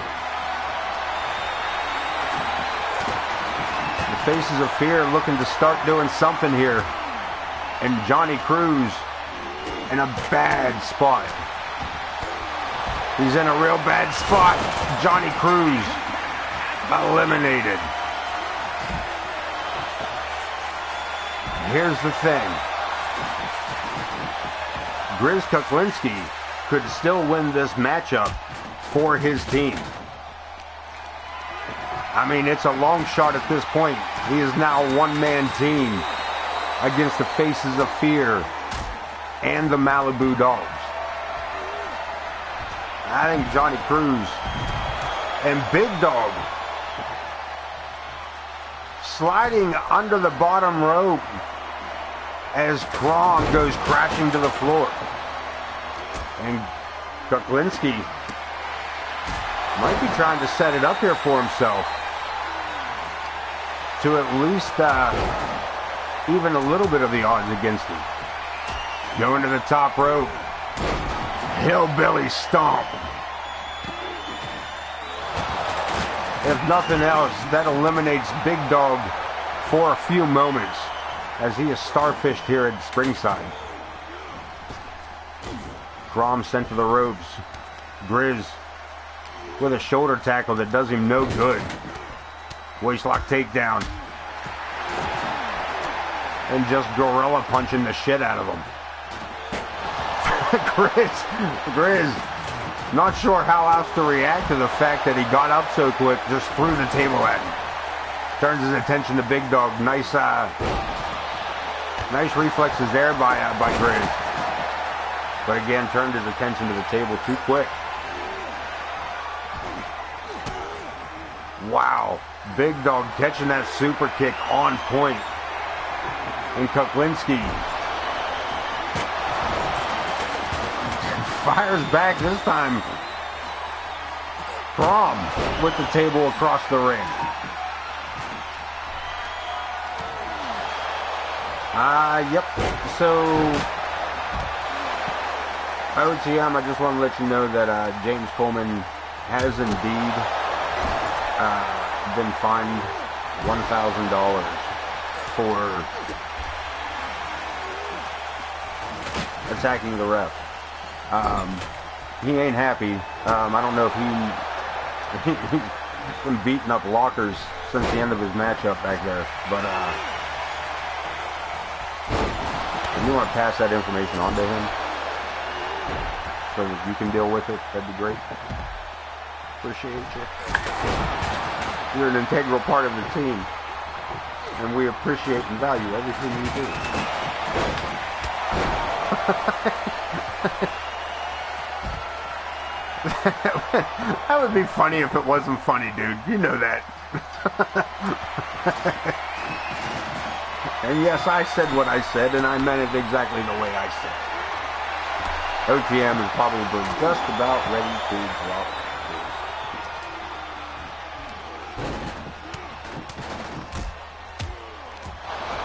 The Faces of Fear looking to start doing something here. And Johnny Cruz in a bad spot. He's in a real bad spot. Johnny Cruz eliminated. Here's the thing. Grizz Kuklinski could still win this matchup for his team. I mean, it's a long shot at this point. He is now a one-man team against the Faces of Fear and the Malibu Dogs. I think Johnny Cruz and Big Dog sliding under the bottom rope as Kron goes crashing to the floor. And Kuklinski might be trying to set it up here for himself to at least even a little bit of the odds against him. Going to the top rope. Hillbilly stomp. If nothing else, that eliminates Big Dog for a few moments as he is starfished here at Springside. Grom sent to the ropes. Grizz with a shoulder tackle that does him no good. Waistlock takedown. And just gorilla punching the shit out of him. Grizz, not sure how else to react to the fact that he got up so quick, just threw the table at him. Turns his attention to Big Dog. Nice reflexes there by Grizz. But again, turned his attention to the table too quick. Wow. Big Dog catching that super kick on point. And Kuklinski fires back this time. Crom with the table across the ring. Yep. So, OTM, I just want to let you know that James Coleman has indeed been fined $1,000 for attacking the ref. He ain't happy. I don't know if he's been beating up lockers since the end of his matchup back there, but if you want to pass that information on to him so that you can deal with it, that'd be great. Appreciate you. You're an integral part of the team, and we appreciate and value everything you do. That would be funny if it wasn't funny, dude. You know that. And yes, I said what I said, and I meant it exactly the way I said it. OTM is probably just about ready to drop this.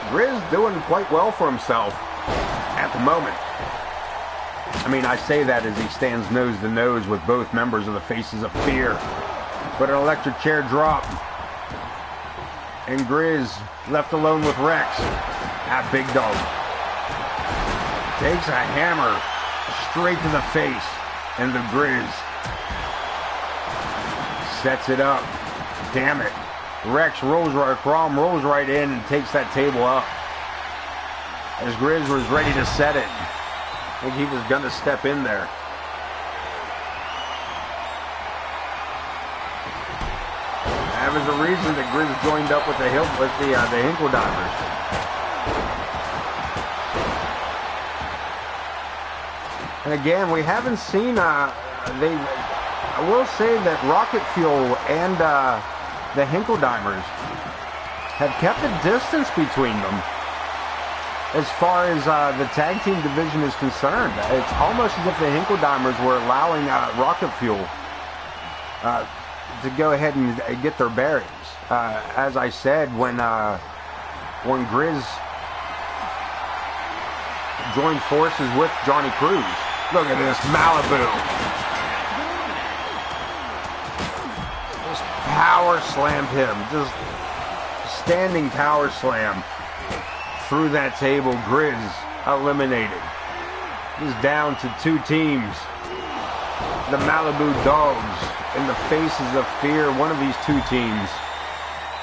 Grizz doing quite well for himself at the moment. I mean, I say that as he stands nose to nose with both members of the Faces of Fear. But an electric chair drop. And Grizz left alone with Rex. Big Dog takes a hammer straight to the face. And the Grizz sets it up. Damn it. Rex rolls right, Crom rolls right in and takes that table up. As Grizz was ready to set it. I think he was going to step in there. That was the reason that Grizz joined up with the Hinkle Divers. And again, we haven't seen I will say that Rocket Fuel and the Hinkle Divers have kept a distance between them. As far as the tag team division is concerned, it's almost as if the Hinkledimers were allowing Rocket Fuel to go ahead and get their bearings. As I said, when Grizz joined forces with Johnny Cruz, look at this, Malibu. Just power slammed him, just standing power slam. Through that table, Grizz eliminated. He's down to 2 teams. The Malibu Dogs and the Faces of Fear. One of these 2 teams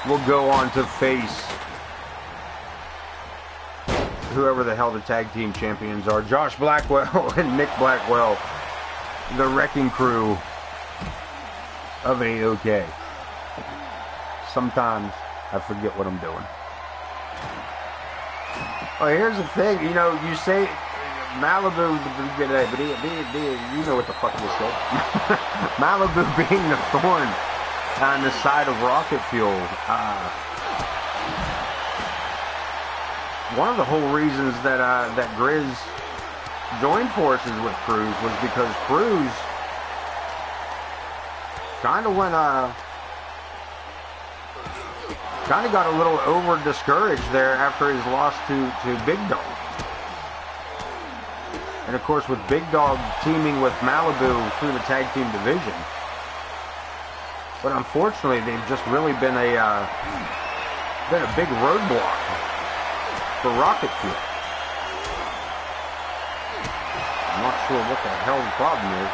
will go on to face whoever the hell the tag team champions are. Josh Blackwell and Nick Blackwell. The Wrecking Crew of AoK. Sometimes I forget what I'm doing. Well, here's the thing, you know, you say Malibu, but you know what the fuck this is. Malibu being the thorn on the side of Rocket Fuel. One of the whole reasons that that Grizz joined forces with Cruz was because Cruz kind of went kind of got a little over discouraged there after his loss to Big Dog. And of course, with Big Dog teaming with Malibu through the tag team division. But unfortunately, they've just really been a big roadblock for Rocket Fuel. I'm not sure what the hell the problem is.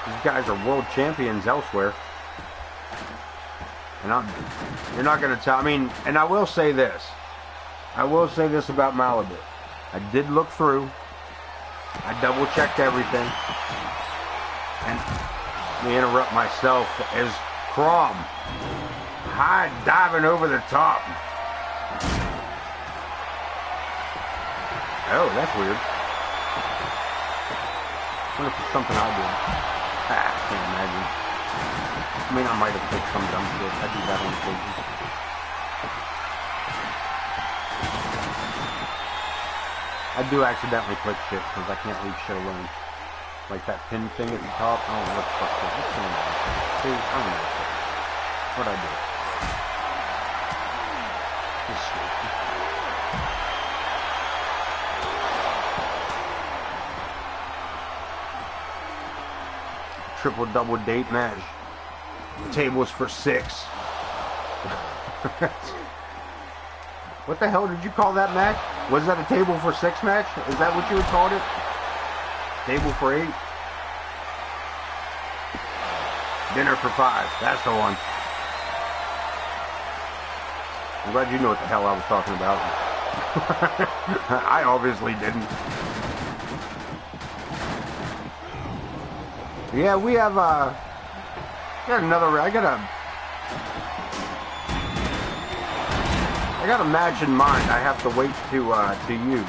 These guys are world champions elsewhere. And you're not going to tell. I mean, and I will say this. I will say this about Malibu. I did look through. I double-checked everything. And let me interrupt myself as Crom high diving over the top. Oh, that's weird. I wonder if it's something I did. I can't imagine. I mean, I might have picked some dumb shit. I do that on occasion. I do accidentally click shit because I can't leave shit alone. Like that pin thing at the top. I don't know what the fuck that is. See, I don't know. What'd I do? Triple double date match. Tables for 6. What the hell did you call that match? Was that a table for 6 match? Is that what you had called it? Table for 8? Dinner for 5. That's the one. I'm glad you know what the hell I was talking about. I obviously didn't. Yeah, we have got another. I got a match in mind. I have to wait to use.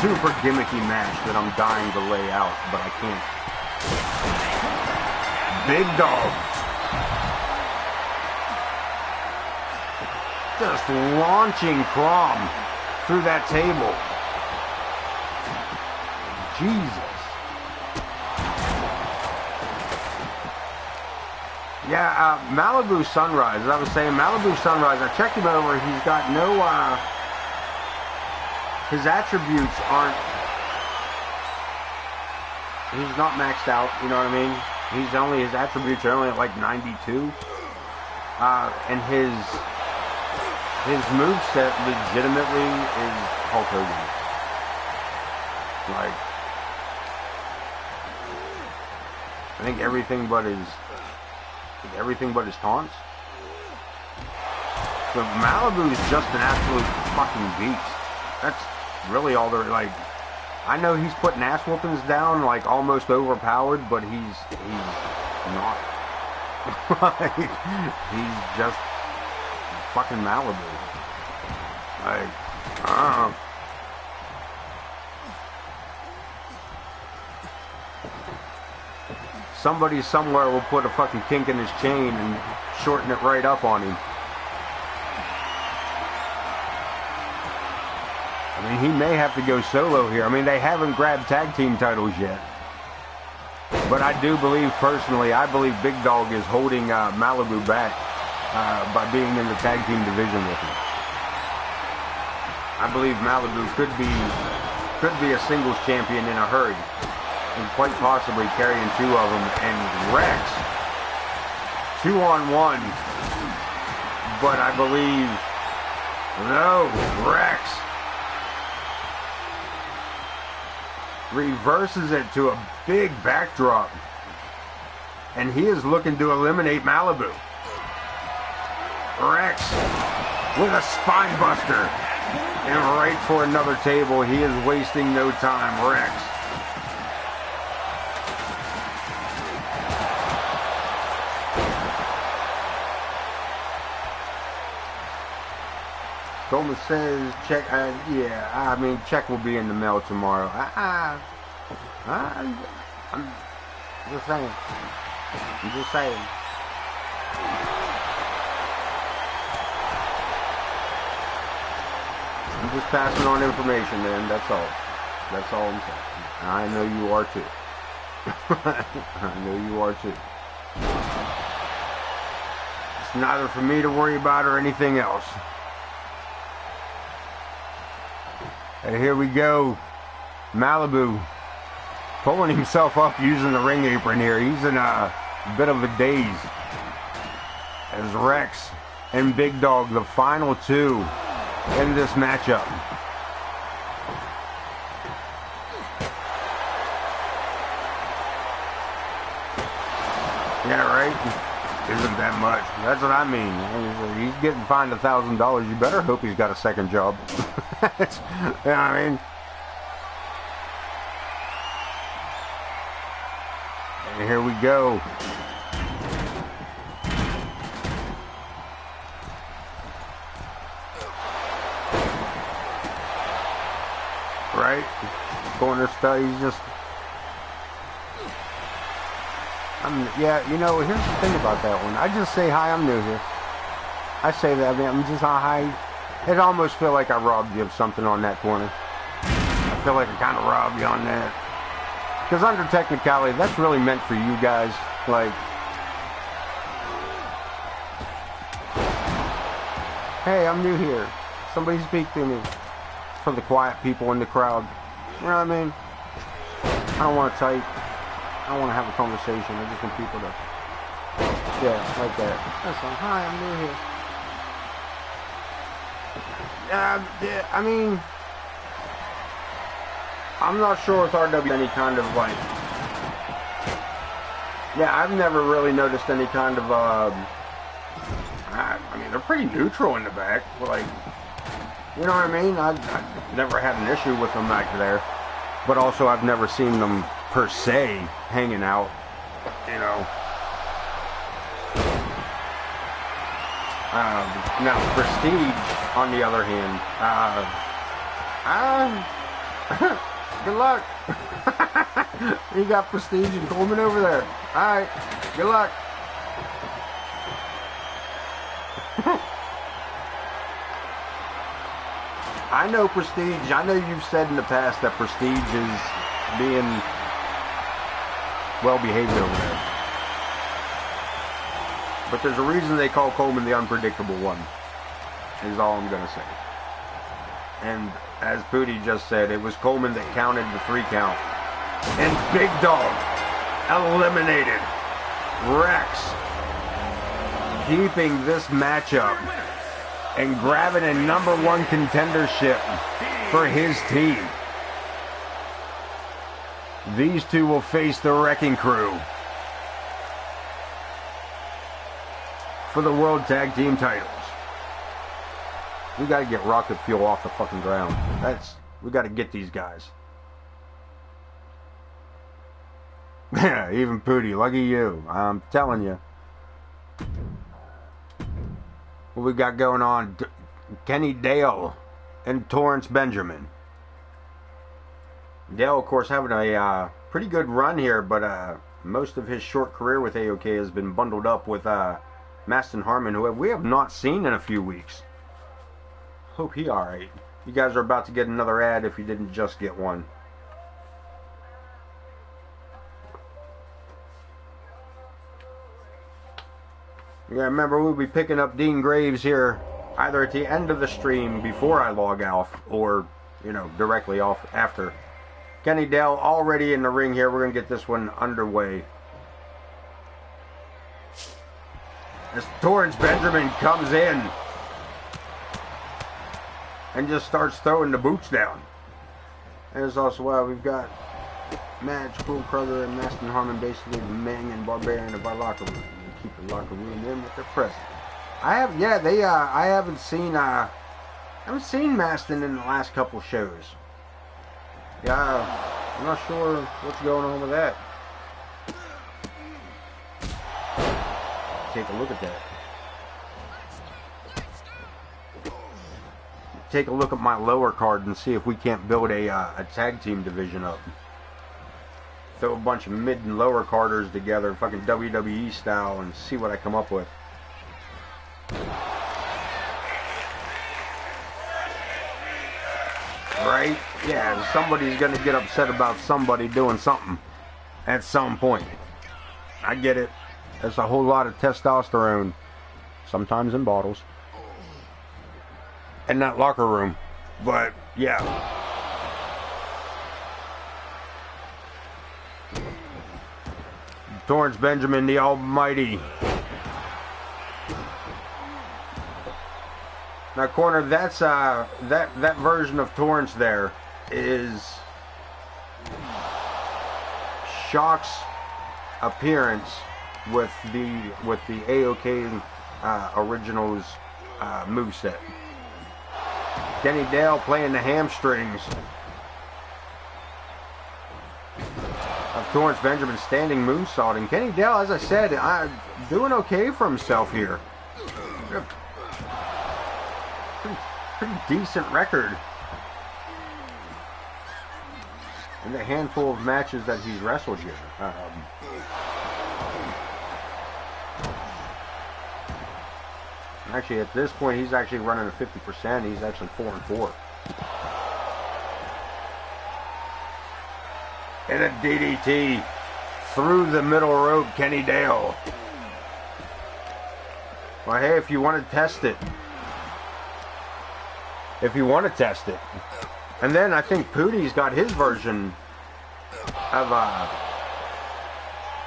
Super gimmicky match that I'm dying to lay out, but I can't. Big Dog. Just launching Crom through that table. Jesus. Yeah, Malibu Sunrise. As I was saying, Malibu Sunrise, I checked him over. He's got no, his attributes aren't, he's not maxed out, you know what I mean? His attributes are only at like 92. And his moveset legitimately is Hulk Hogan. Like, I think everything but his taunts. So Malibu's just an absolute fucking beast. That's really all they're like. I know he's putting ass whoopings down, like almost overpowered, but he's not. Like, he's just fucking Malibu. Like, I don't know. Somebody somewhere will put a fucking kink in his chain and shorten it right up on him. I mean, he may have to go solo here. I mean, they haven't grabbed tag team titles yet. But I do believe, personally, I believe Big Dog is holding Malibu back by being in the tag team division with him. I believe Malibu could be a singles champion in a hurry. And quite possibly carrying 2 of them. And Rex, 2-on-1. But I believe, no, Rex reverses it to a big backdrop. And he is looking to eliminate Malibu. Rex with a spine buster. And right for another table. He is wasting no time, Rex. Coleman says, check, yeah, I mean, check will be in the mail tomorrow. I'm just saying. I'm just saying. I'm just passing on information, man. That's all. That's all I'm saying. I know you are too. I know you are too. It's neither for me to worry about or anything else. And here we go. Malibu pulling himself up using the ring apron here. He's in a bit of a daze. As Rex and Big Dog, the final 2 in this matchup. Yeah, right? Isn't that much? That's what I mean. He's getting fined $1,000. You better hope he's got a second job. You know what I mean? And here we go. Right? Corner stuff, he's just... yeah, you know, here's the thing about that one. I just say, hi, I'm new here. I say that, I mean, I'm just, hi. It almost feel like I robbed you of something on that corner. I feel like I kind of robbed you on that. Because under technicality, that's really meant for you guys. Like, Hey, I'm new here. Somebody speak to me. For the quiet people in the crowd. You know what I mean? I don't want to type. I don't want to have a conversation. I just want people to... Yeah, like that. That's all. Hi, I'm new here. Yeah, I mean... I'm not sure with RW any kind of, like... Yeah, I've never really noticed any kind of, I mean, they're pretty neutral in the back. Like, you know what I mean? I've never had an issue with them back there. But also, I've never seen them, per se, hanging out, you know. Now, Prestige, on the other hand, good luck. You got Prestige and Coleman over there. Alright, good luck. I know Prestige. I know you've said in the past that Prestige is being well behaved over there. But there's a reason they call Coleman the unpredictable one, is all I'm going to say. And as Pooty just said, it was Coleman that counted the 3 count. And Big Dog eliminated Rex, keeping this matchup and grabbing a #1 contendership for his team. These two will face the Wrecking Crew for the World Tag Team titles. We got to get rocket fuel off the fucking ground. We got to get these guys. Yeah, even Pooty, lucky you. I'm telling you. What we got going on? Kenny Dale and Torrance Benjamin. Dale, of course, having a pretty good run here, but most of his short career with AoK has been bundled up with Maston Harmon, who we have not seen in a few weeks. Hope he alright. You guys are about to get another ad if you didn't just get one. Yeah, remember, we'll be picking up Dean Graves here either at the end of the stream before I log off or, you know, directly off after. Kenny Dale already in the ring here. We're going to get this one underway. As Torrance Benjamin comes in and just starts throwing the boots down. And it's also, we've got Madge, Cool Crowther, and Maston Harmon, basically the Meng and Barbarian of our locker room. Keep the locker room in with their presence. I haven't seen Maston in the last couple shows. Yeah, I'm not sure what's going on with that. Take a look at that. Take a look at my lower card and see if we can't build a tag team division up. Throw a bunch of mid and lower carders together, fucking WWE style, and see what I come up with. Right? Yeah, somebody's gonna get upset about somebody doing something at some point. I get it. There's a whole lot of testosterone, sometimes in bottles, in that locker room. But yeah. Torrance Benjamin, the Almighty. Now, corner, that's that version of Torrance there is Shock's appearance with the AoK originals moveset. Kenny Dale playing the hamstrings of Torrance Benjamin, standing moonsault. And Kenny Dale, as I said, doing okay for himself here. Pretty decent record in the handful of matches that he's wrestled here. Actually, at this point, he's actually running a 50%. He's actually 4-4. And a DDT through the middle rope, Kenny Dale. Well, hey, if you want to test it, if you want to test it. And then I think Pootie's got his version of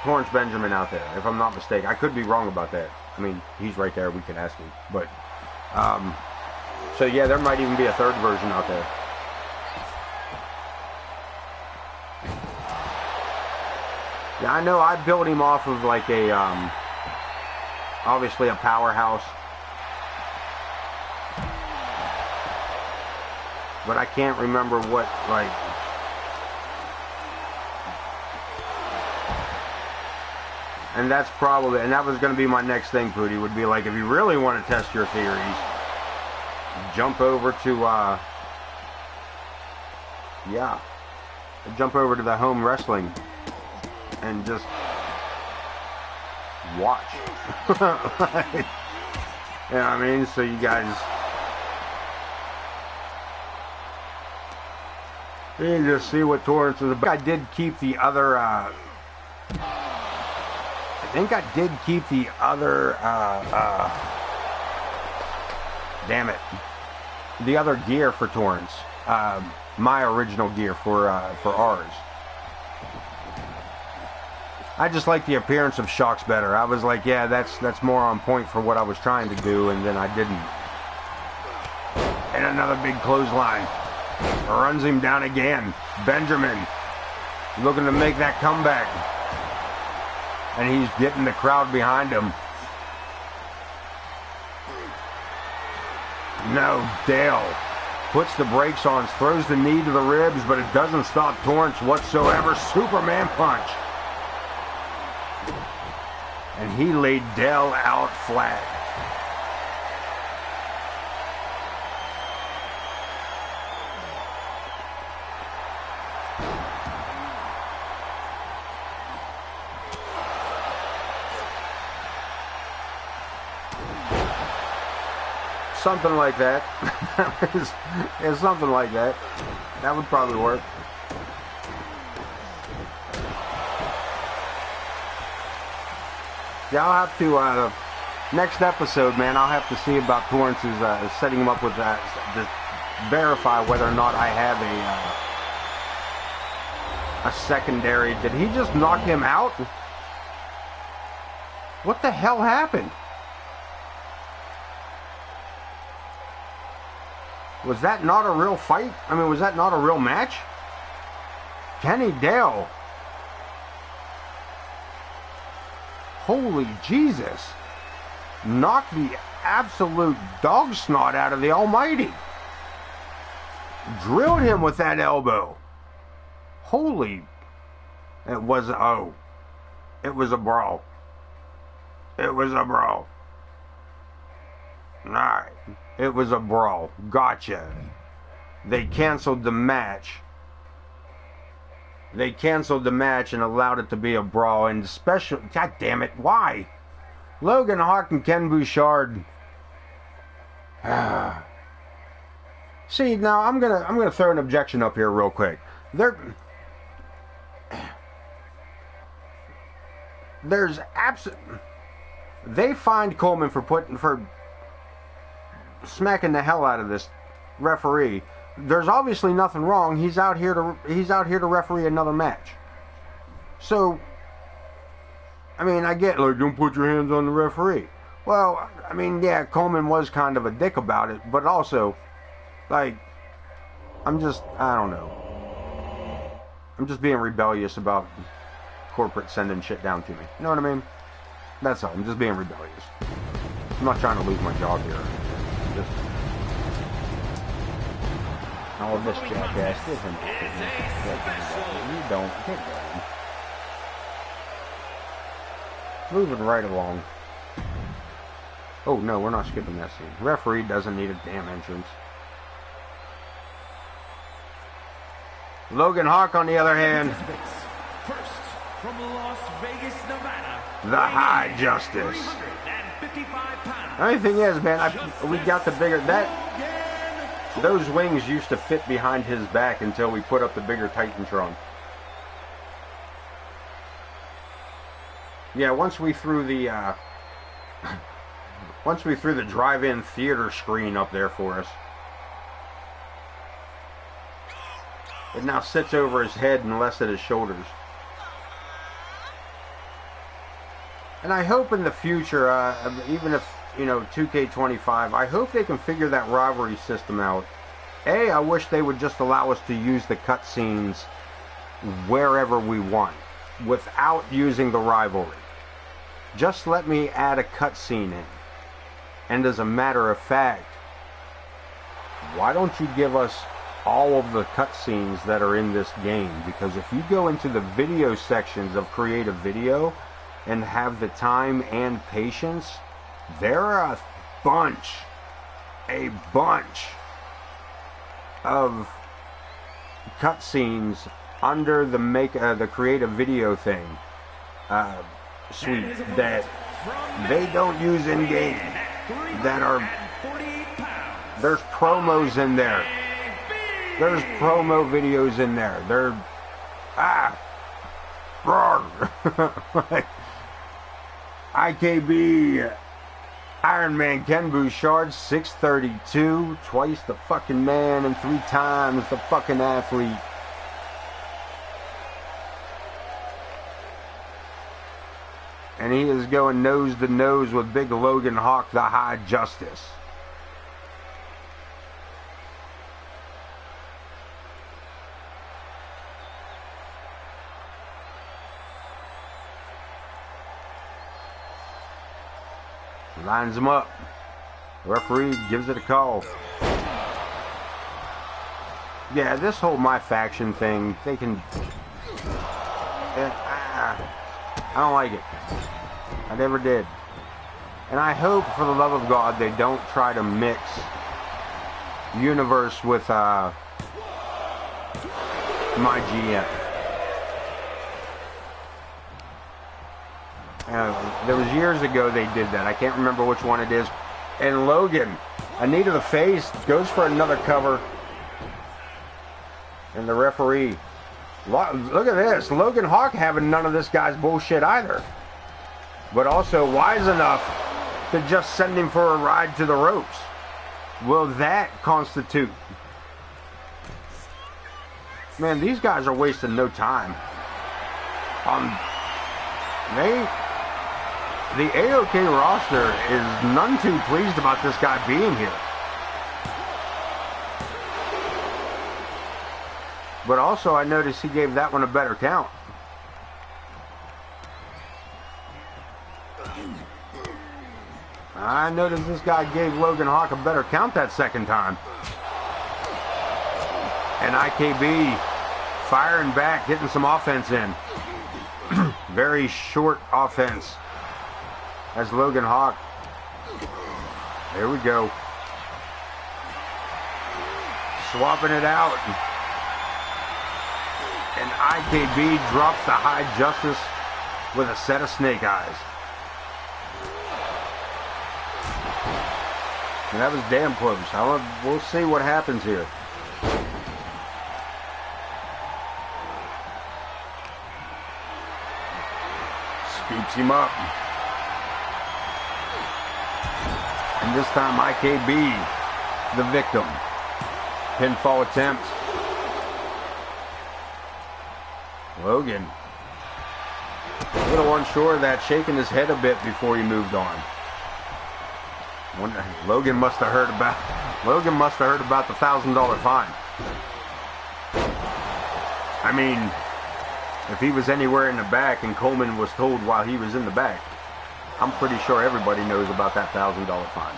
Torrance Benjamin out there, if I'm not mistaken. I could be wrong about that. I mean, he's right there. We can ask him. But, so yeah, there might even be a third version out there. Yeah, I know I built him off of like a, obviously a powerhouse. But I can't remember what, like... And that's probably... And that was going to be my next thing, Pootie, would be like, if you really want to test your theories, jump over to, yeah. Jump over to the home wrestling and just watch. You know what I mean? So you guys... You can just see what Torrance is about. I did keep the other, I think I did keep the other, damn it. The other gear for Torrance. My original gear for ours. I just like the appearance of Shocks better. I was like, yeah, that's more on point for what I was trying to do, and then I didn't. And another big clothesline. Runs him down again. Benjamin looking to make that comeback. And he's getting the crowd behind him. No, Dale puts the brakes on, throws the knee to the ribs, but it doesn't stop Torrance whatsoever. Superman punch. And he laid Dale out flat. Something like that. Yeah, something like that. That would probably work. Yeah, I'll have to, next episode, man, I'll have to see about Torrance's, setting him up with that, to verify whether or not I have a secondary. Did he just knock him out? What the hell happened? Was that not a real fight? I mean, was that not a real match? Kenny Dale. Holy Jesus. Knocked the absolute dog snot out of the almighty. Drilled him with that elbow. Holy. It was, oh. It was a brawl. It was a brawl. Alright. It was a brawl. Gotcha. They canceled the match. They canceled the match and allowed it to be a brawl. And special... God damn it. Why? Logan Hawk and Ken Bouchard. See, now I'm gonna throw an objection up here real quick. There's absolutely... They fined Coleman for smacking the hell out of this referee. There's obviously nothing wrong. He's out here to referee another match. So, I mean, I get, like, don't put your hands on the referee. Well, I mean, yeah, Coleman was kind of a dick about it, but also, like, I don't know. I'm just being rebellious about corporate sending shit down to me. You know what I mean? That's all. I'm just being rebellious. I'm not trying to lose my job here. Just... all this jackass. Give him you don't. Get going. Moving right along. Oh, no, we're not skipping that scene. Referee doesn't need a damn entrance. Logan Hawk, on the other hand. First, from Las Vegas, Nevada, the High Justice. 355 pounds. The only thing is, man, we got the bigger... Those wings used to fit behind his back until we put up the bigger Titantron. Yeah, once we threw the drive-in theater screen up there for us. It now sits over his head and less at his shoulders. And I hope in the future, even if, 2K25, I hope they can figure that rivalry system out. I wish they would just allow us to use the cutscenes wherever we want, without using the rivalry. Just let me add a cutscene in. And as a matter of fact, why don't you give us all of the cutscenes that are in this game? Because if you go into the video sections of Creative Video and have the time and patience, there are a bunch of cutscenes under the Creative Video thing suite that they don't use in game. There's promos in there. There's promo videos in there. IKB, Iron Man Ken Bouchard, 632, twice the fucking man and 3 times the fucking athlete. And he is going nose to nose with Big Logan Hawk, the High Justice. Lines him up. Referee gives it a call. Yeah, this whole My Faction thing, they can... I don't like it. I never did. And I hope, for the love of God, they don't try to mix Universe with my GM. There was years ago they did that. I can't remember which one it is. And Logan, a knee to the face, goes for another cover. And the referee... Look at this. Logan Hawk having none of this guy's bullshit either. But also wise enough to just send him for a ride to the ropes. Will that constitute? Man, these guys are wasting no time. The AoK roster is none too pleased about this guy being here. But also, I noticed he gave that one a better count. I noticed this guy gave Logan Hawk a better count that second time. And IKB firing back, getting some offense in. Very short offense. As Logan Hawk. There we go. Swapping it out. And IKB drops the High Justice with a set of snake eyes. And that was damn close. We'll see what happens here. Scoops him up. And this time IKB, the victim. Pinfall attempt. Logan, a little unsure of that, shaking his head a bit before he moved on. Logan must have heard about the $1,000 fine. I mean, if he was anywhere in the back and Coleman was told while he was in the back, I'm pretty sure everybody knows about that $1,000 fine.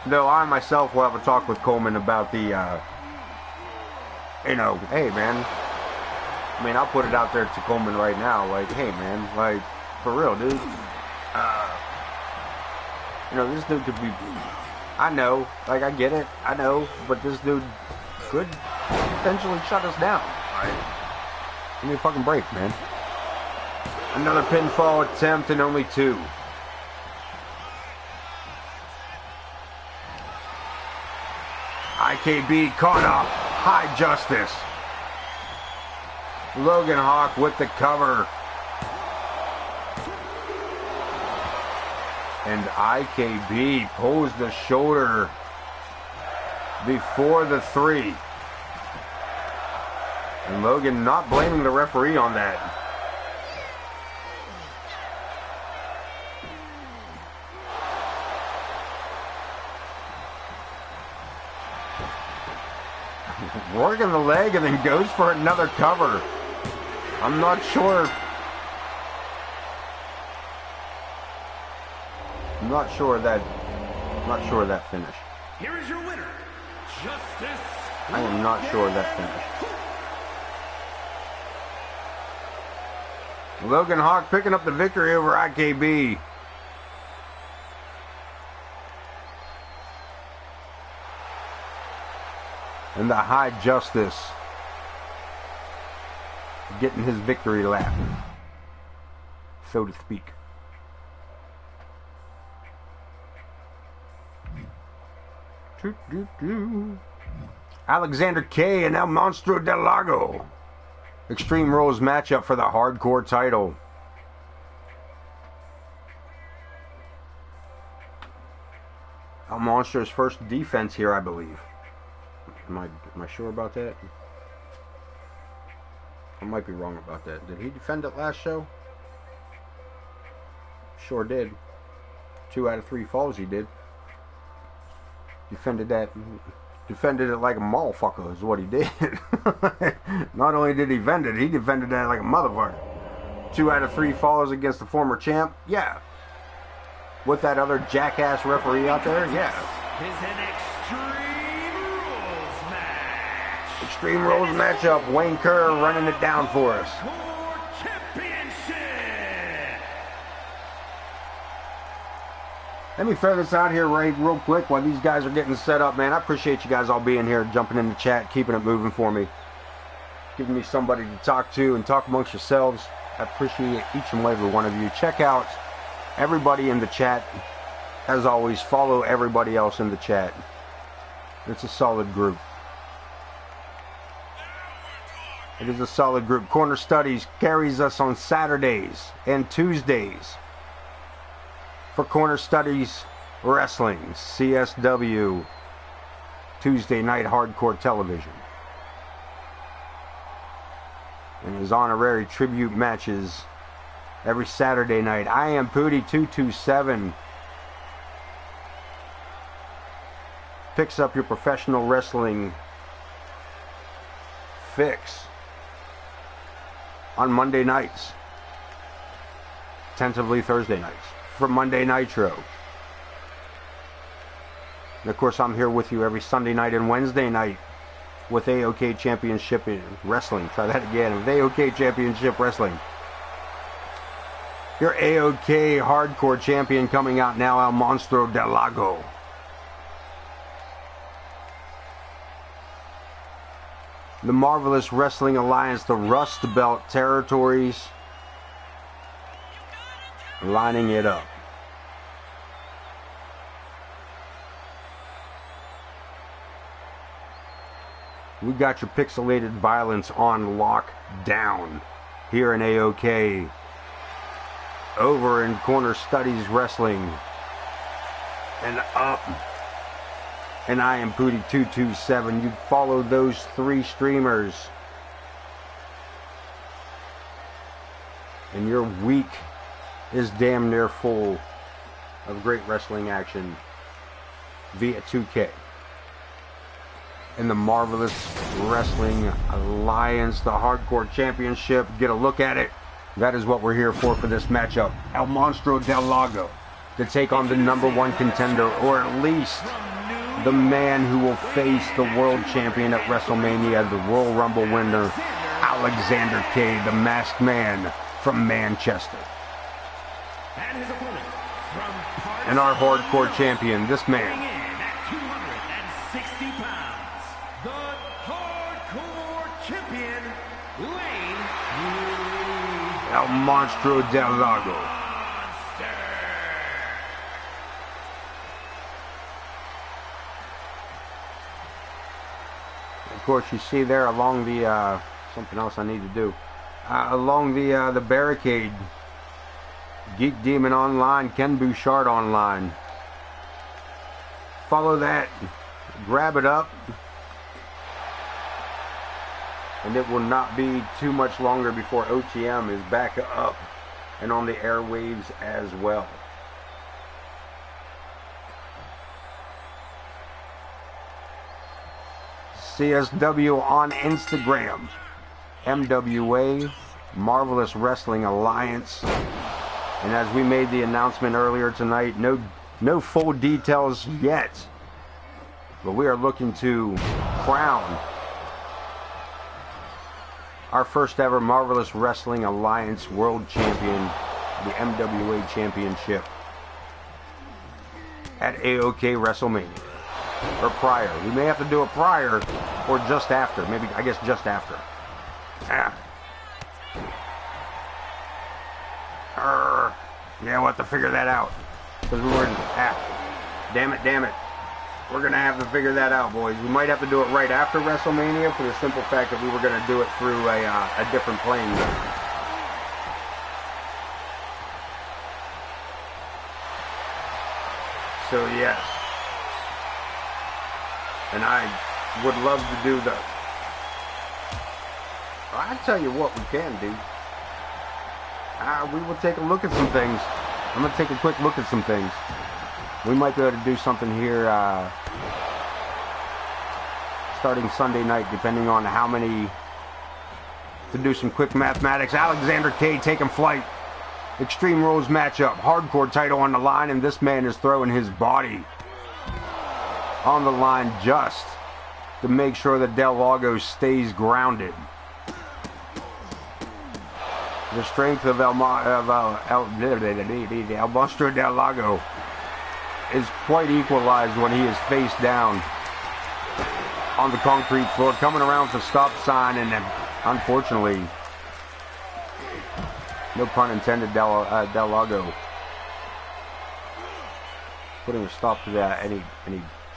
Though I myself will have a talk with Coleman about the, hey man, I mean, I'll put it out there to Coleman right now, like, hey man, like, for real, dude, this dude could be, I know, like, I get it, I know, but this dude could potentially shut us down, right? Give me a fucking break, man. Another pinfall attempt and only 2. IKB caught up. High Justice. Logan Hawk with the cover. And IKB pulls the shoulder before the 3. And Logan not blaming the referee on that. Working the leg and then goes for another cover. I'm not sure. Not sure of that finish. Here is your winner, Justice. I am not sure of that finish. Logan Hawk picking up the victory over IKB. And the High Justice getting his victory lap, so to speak. Alexander K and El Monstro del Lago. Extreme Rules matchup for the hardcore title. El Monstro's first defense here, I believe. Am I sure about that? I might be wrong about that. Did he defend it last show? Sure did. 2 out of 3 falls he did. Defended it like a motherfucker is what he did. Not only did he defend it, he defended that like a motherfucker. 2 out of 3 falls against the former champ? Yeah. With that other jackass referee out there? Yeah. Is an Extreme Rules matchup. Wayne Kerr running it down for us. Let me throw this out here real quick while these guys are getting set up, man. I appreciate you guys all being here, jumping in the chat, keeping it moving for me. Giving me somebody to talk to and talk amongst yourselves. I appreciate each and every one of you. Check out everybody in the chat. As always, follow everybody else in the chat. It's a solid group. It is a solid group. Corner Studies carries us on Saturdays and Tuesdays for Corner Studies Wrestling, CSW, Tuesday night hardcore television. And his honorary tribute matches every Saturday night. I am Pooty 227. Picks up your professional wrestling fix on Monday nights, tentatively Thursday nights, for Monday Nitro. And of course, I'm here with you every Sunday night and Wednesday night with AoK Championship Wrestling. Try that again, with AoK Championship Wrestling. Your AoK Hardcore Champion coming out now, El Monstro del Lago. The Marvelous Wrestling Alliance, the Rust Belt territories, lining it up. We got your pixelated violence on lockdown here in AoK. Over in Corner Studies Wrestling. And up. And I am Pooty 227. You follow those 3 streamers, and your week is damn near full of great wrestling action via 2K. And the Marvelous Wrestling Alliance, the Hardcore Championship. Get a look at it. That is what we're here for this matchup. El Monstro del Lago to take on the #1 contender, or at least the man who will face the world champion at WrestleMania, the Royal Rumble winner, Alexander K, the masked man from Manchester. And his opponent from and our hardcore champion, this man. At 260 pounds, the hardcore champion, Lane El Monstro del Lago. Of course, you see there along the something else I need to do along the barricade. Geek Demon online, Ken Bouchard online. Follow that, grab it up, and it will not be too much longer before OTM is back up and on the airwaves as well. CSW on Instagram, MWA, Marvelous Wrestling Alliance. And as we made the announcement earlier tonight, no full details yet, but we are looking to crown our first ever Marvelous Wrestling Alliance World Champion, the MWA Championship, at AoK WrestleMania. Or prior. We may have to do it prior or just after. Maybe, I guess just after. Yeah, we'll have to figure that out. Because we were in... Damn it. We're going to have to figure that out, boys. We might have to do it right after WrestleMania for the simple fact that we were going to do it through a different playing zone. So, yes. And I would love to do the... I'll tell you what we can do. We will take a look at some things. I'm going to take a quick look at some things. We might be able to do something here starting Sunday night, depending on how many... To do some quick mathematics. Alexander K taking flight. Extreme Rules matchup. Hardcore title on the line, and this man is throwing his body on the line just to make sure that Del Lago stays grounded. The strength of El Monstro Del Lago is quite equalized when he is face down on the concrete floor, coming around for stop sign, and then, unfortunately, no pun intended, Del Lago putting a stop to that, any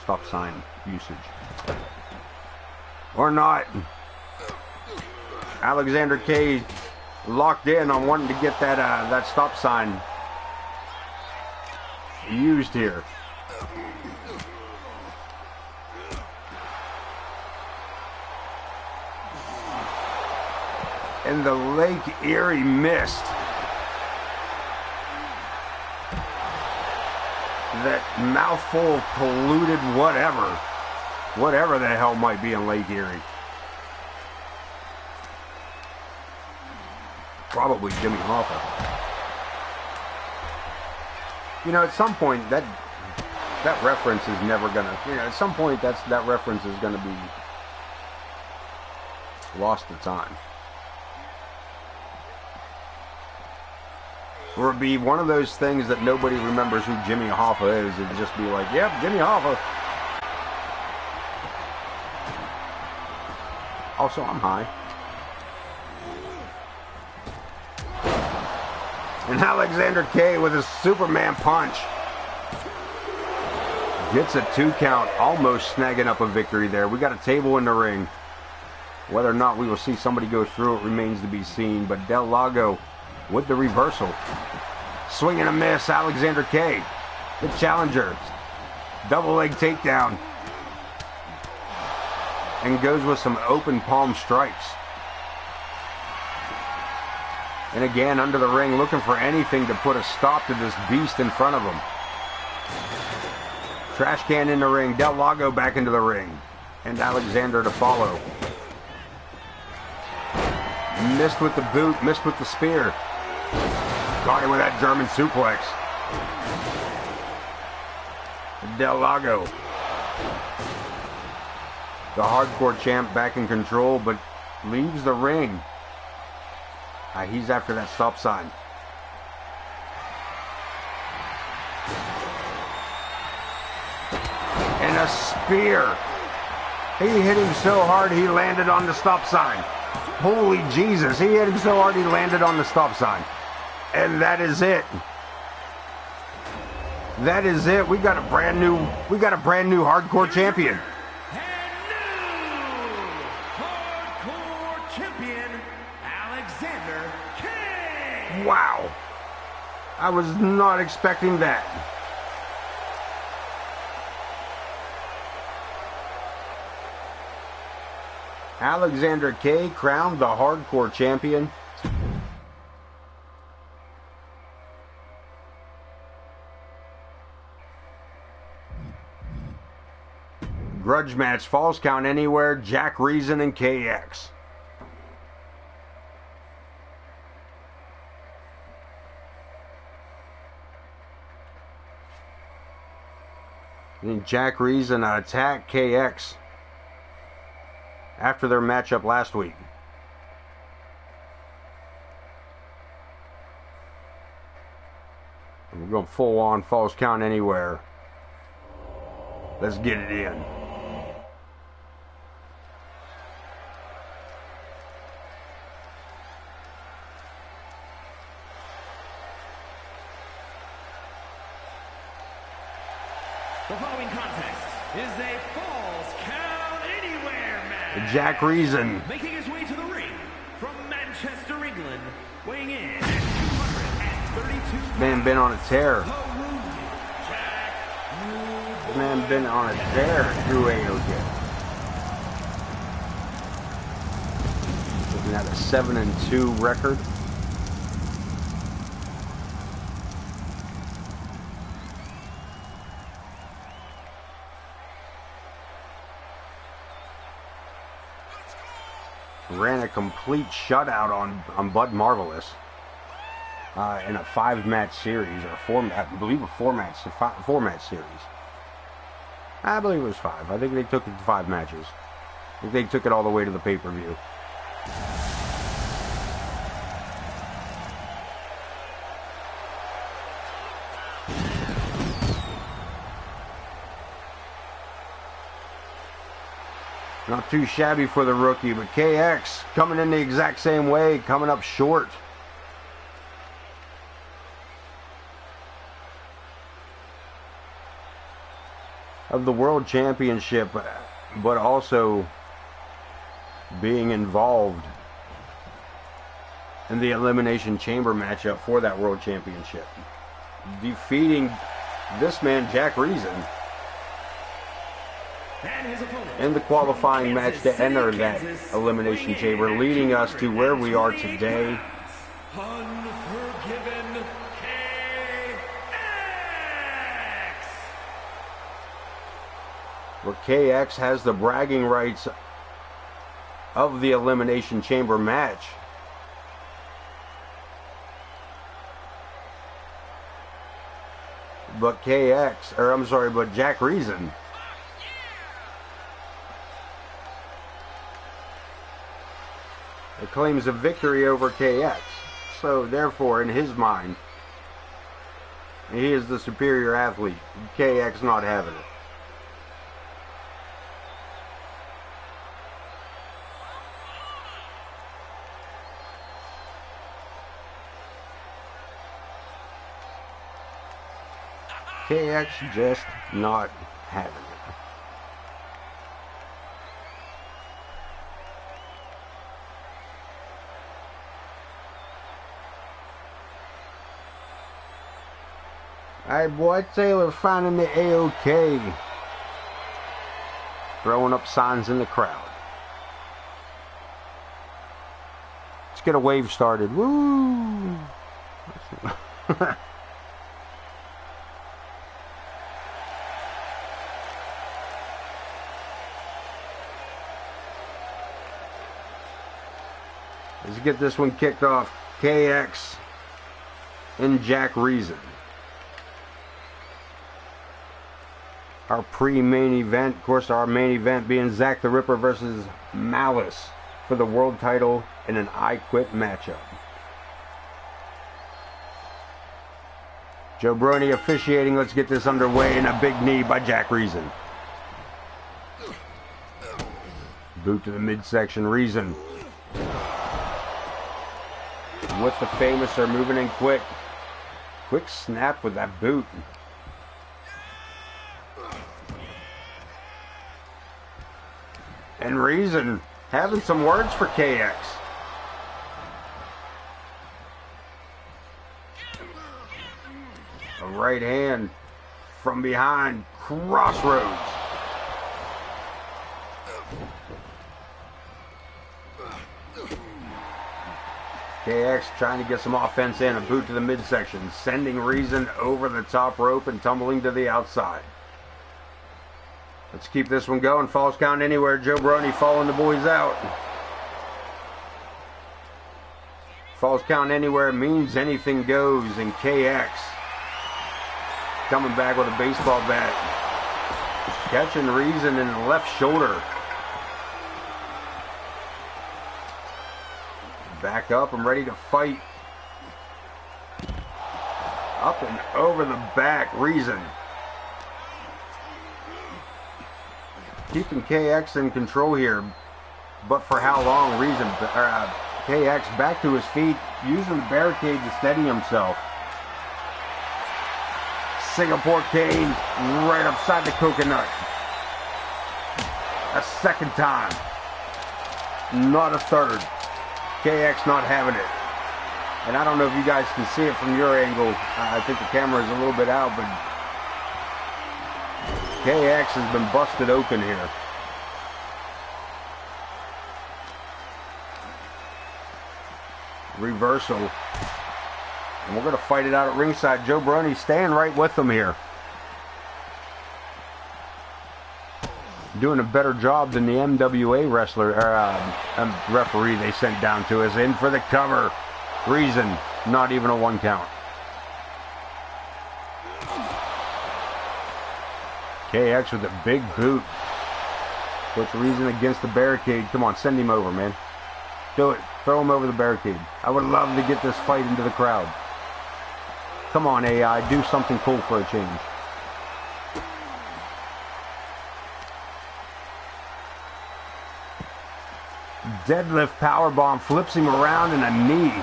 stop sign usage. Or not. Alexander K locked in on wanting to get that stop sign used here. And the Lake Erie Mist. That mouthful of polluted whatever the hell might be in Lake Erie. Probably Jimmy Hoffa. You know, at some point that reference is never gonna. You know, at some point that reference is gonna be lost to time. Or it'd be one of those things that nobody remembers who Jimmy Hoffa is. It'd just be like, yep, Jimmy Hoffa. Also, I'm high. And Alexander K with his Superman punch gets a 2 count, almost snagging up a victory there. We got a table in the ring. Whether or not we will see somebody go through it remains to be seen. But Del Lago with the reversal. Swing and a miss, Alexander K. The challenger. Double leg takedown. And goes with some open palm strikes. And again, under the ring, looking for anything to put a stop to this beast in front of him. Trash can in the ring. Del Lago back into the ring. And Alexander to follow. Missed with the boot, missed with the spear. Got him with that German suplex. Del Lago. The hardcore champ back in control, but leaves the ring. He's after that stop sign. And a spear. He hit him so hard he landed on the stop sign. Holy Jesus, he hit him so hard he landed on the stop sign. And that is it. That is it. We got a brand new hardcore champion. And new hardcore champion, Alexander K. Wow. I was not expecting that. Alexander K. crowned the Hardcore Champion. Grudge match, Falls Count Anywhere, Jack Reason and KX. And Jack Reason attacked KX after their matchup last week. We're going full on Falls Count Anywhere. Let's get it in. The following contest is a Falls Count Anywhere match. Jack Reason. Making his way to the ring from Manchester, England, weighing in at 232 pounds. Man been on a tear. The wounded Jack Man been on a tear through AoK. Looking at a 7-2 record. Ran a complete shutout on Bud Marvelous in a 5-match series, or I believe a 4-match series. I believe it was 5. I think they took it to 5 matches. I think they took it all the way to the pay-per-view. Not too shabby for the rookie, but KX coming in the exact same way, coming up short. Of the World Championship, but also being involved in the Elimination Chamber matchup for that World Championship. Defeating this man, Jack Reason, in the qualifying match to enter that Elimination Chamber, leading us to where we are today. Unforgiven KX. Where KX has the bragging rights of the Elimination Chamber match. But Jack Reason claims a victory over KX. So therefore, in his mind, he is the superior athlete. KX not having it. KX just not having it. Alright, boy, Taylor finding the AoK. Throwing up signs in the crowd. Let's get a wave started. Woo! Let's get this one kicked off. KX and Jack Reason. Our pre-main event, of course, our main event being Zack the Ripper versus Malice for the world title in an I Quit matchup. Joe Brony officiating. Let's get this underway, and a big knee by Jack Reason. Boot to the midsection. Reason with the famous are moving in quick. Quick snap with that boot. And Reason having some words for KX. Right hand from behind. Crossroads. KX trying to get some offense in. A boot to the midsection. Sending Reason over the top rope and tumbling to the outside. Let's keep this one going. Falls count anywhere. Joe Brony following the boys out. Falls count anywhere means anything goes. And KX coming back with a baseball bat. Catching Reason in the left shoulder. Back up and ready to fight. Up and over the back. Reason. Keeping KX in control here, but for how long? Reason. KX back to his feet, using the barricade to steady himself. Singapore cane right upside the coconut. A second time. Not a third. KX not having it. And I don't know if you guys can see it from your angle. I think the camera is a little bit out, but KX has been busted open here. Reversal. And we're going to fight it out at ringside. Joe Brony staying right with them here. Doing a better job than the MWA wrestler, referee they sent down to us. In for the cover. Reason, not even a 1 count. KX with a big boot. Puts Reason against the barricade. Come on, send him over, man. Do it. Throw him over the barricade. I would love to get this fight into the crowd. Come on, AI. Do something cool for a change. Deadlift powerbomb. Flips him around in a knee.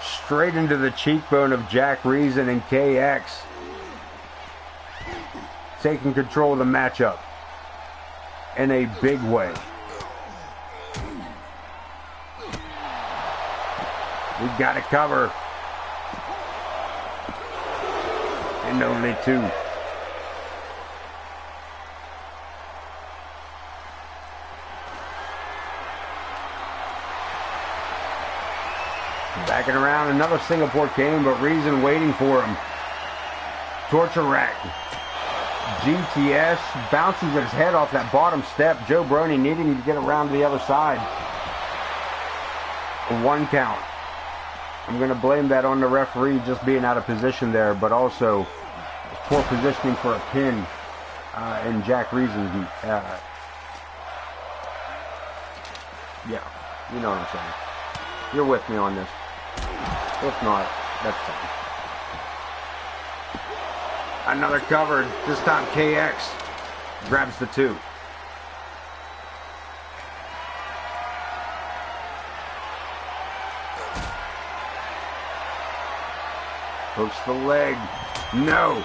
Straight into the cheekbone of Jack Reason, and KX taking control of the matchup in a big way. We got to cover. And only 2. Backing around, another Singapore cane, but Reason waiting for him. Torture rack. GTS bounces his head off that bottom step. Joe Brony needing to get around to the other side. A 1 count. I'm going to blame that on the referee just being out of position there, but also poor positioning for a pin in Jack Reason. Yeah, you know what I'm saying. You're with me on this. If not, that's fine. Another cover. This time KX grabs the 2. Hooks the leg. No.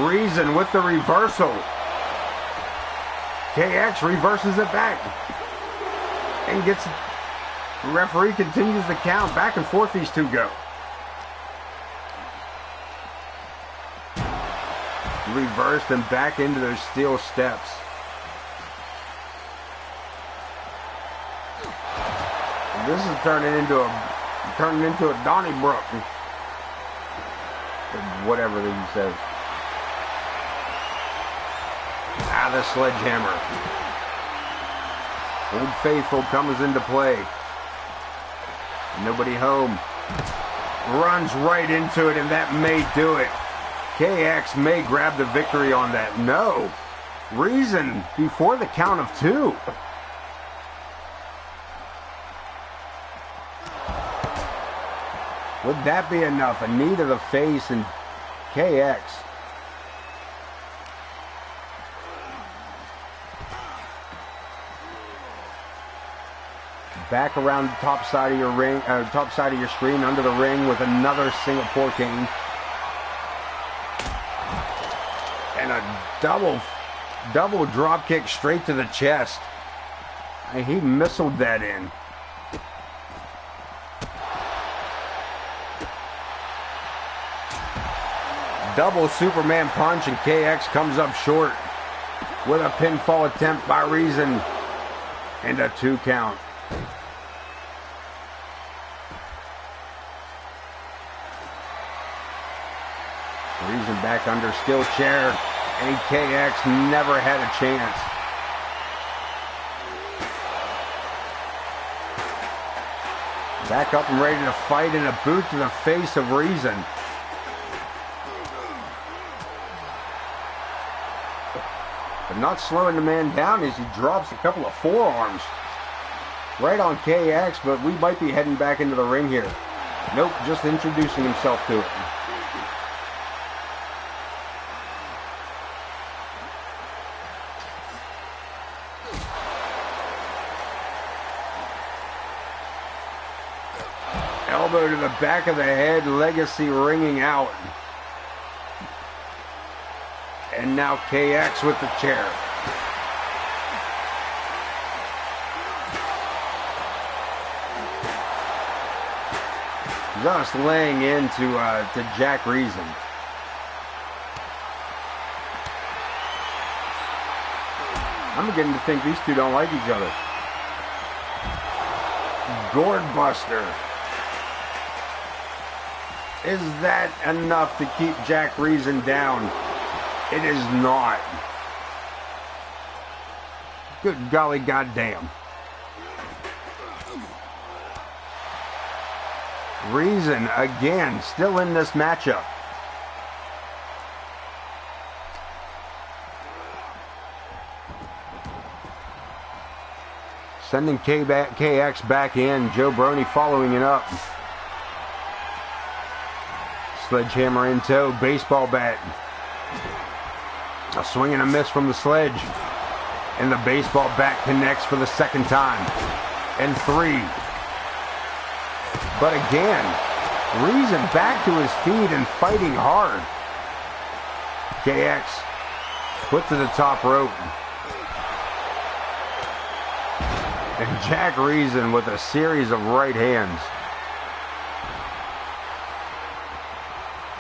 Reason with the reversal. KX reverses it back. And gets... The referee continues the count. Back and forth these two go. Reversed and back into those steel steps. And this is turning into a Donnybrook. Whatever he says. The sledgehammer. Old Faithful comes into play. Nobody home. Runs right into it, and that may do it. KX may grab the victory on that. No. Reason before the count of 2. Would that be enough? A knee to the face and KX. Back around the top side of your ring, top side of your screen, under the ring with another Singapore cane. And a double drop kick straight to the chest. And he missiled that in. Double Superman punch, and KX comes up short with a pinfall attempt by Reason and a 2 count. Reason back under steel chair, and KX never had a chance. Back up and ready to fight, and a boot to the face of Reason. But not slowing the man down as he drops a couple of forearms right on KX, but we might be heading back into the ring here. Nope, just introducing himself to it. Elbow to the back of the head, Legacy ringing out. And now KX with the chair. Just laying into to Jack Reason. I'm beginning to think these two don't like each other. Gourd Buster. Is that enough to keep Jack Reason down? It is not. Good golly goddamn. Reason again, still in this matchup. Sending KX back in. Joe Brony following it up. Sledgehammer in tow, baseball bat. A swing and a miss from the sledge. And the baseball bat connects for the second time. And 3. But again, Reason back to his feet and fighting hard. KX put to the top rope. And Jack Reason with a series of right hands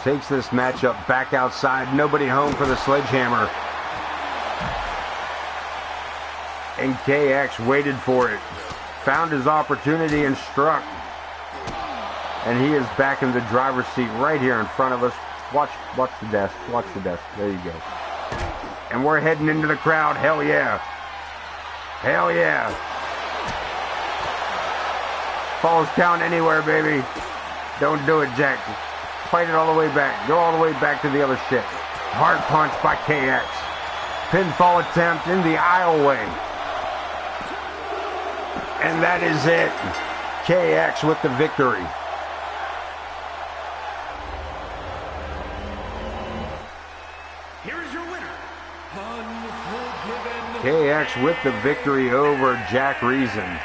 takes this matchup back outside. Nobody home for the sledgehammer. And KX waited for it. Found his opportunity and struck. And he is back in the driver's seat right here in front of us. Watch the desk. Watch the desk. There you go. And we're heading into the crowd. Hell yeah. Hell yeah. Falls count anywhere, baby. Don't do it, Jack. Fight it all the way back. Go all the way back to the other shit. Hard punch by KX. Pinfall attempt in the aisleway. And that is it. KX with the victory. Here is your winner, Unforgiven. KX with the victory over Jack Reason.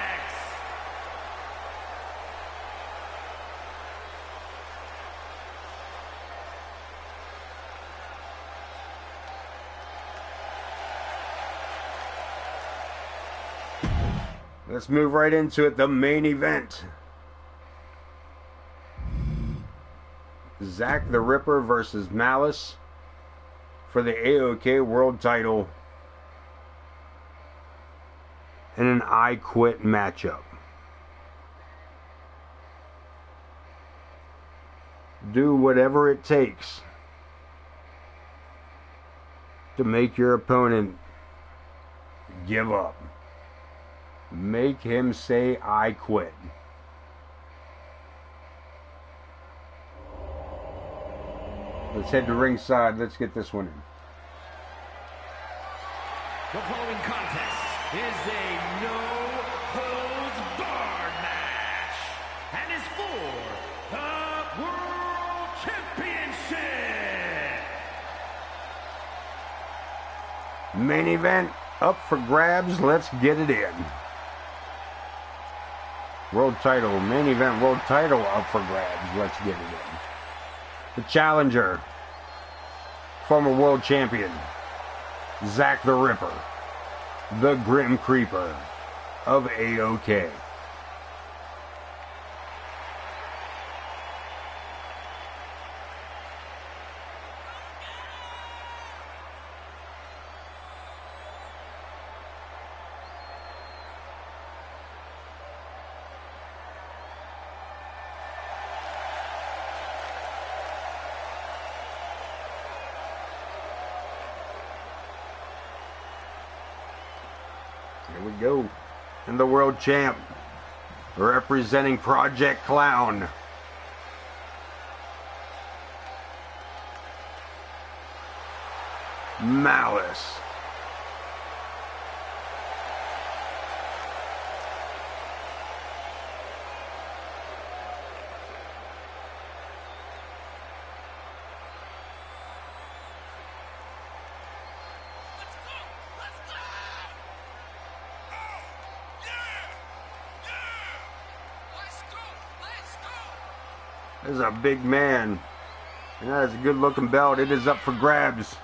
Let's move right into it, the main event. Zack the Ripper versus Malice for the AoK World Title in an I Quit matchup. Do whatever it takes to make your opponent give up. Make him say, I quit. Let's head to ringside. Let's get this one in. The following contest is a no-holds-barred match and is for the World Championship. Main event up for grabs. Let's get it in. World title, main event world title up for grabs. Let's get it in. The challenger, former world champion, Zack the Ripper, the Grim Creeper of AoK. Here we go. And the world champ, representing Project Clown, Malice. This is a big man, and that is a good looking belt. It is up for grabs.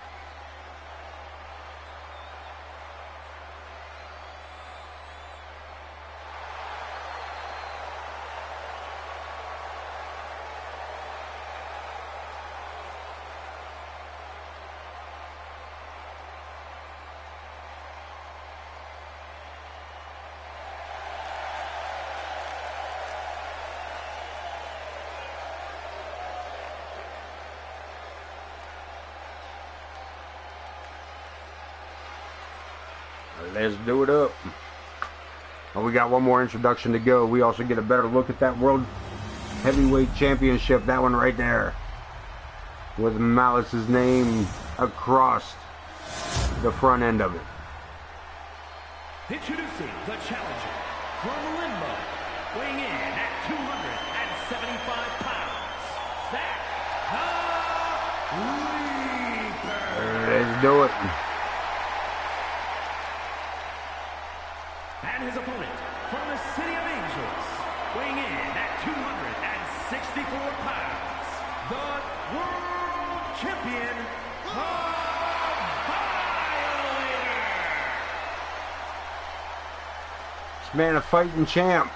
Let's do it up. Oh, we got one more introduction to go. We also get a better look at that World Heavyweight Championship. That one right there, with Malice's name across the front end of it. Introducing the challenger from Limbo, weighing in at 275 pounds, Zack the Leaper. Let's do it. And his opponent from the City of Angels, weighing in at 264 pounds, the World Champion, the Violator. This man a fighting champ.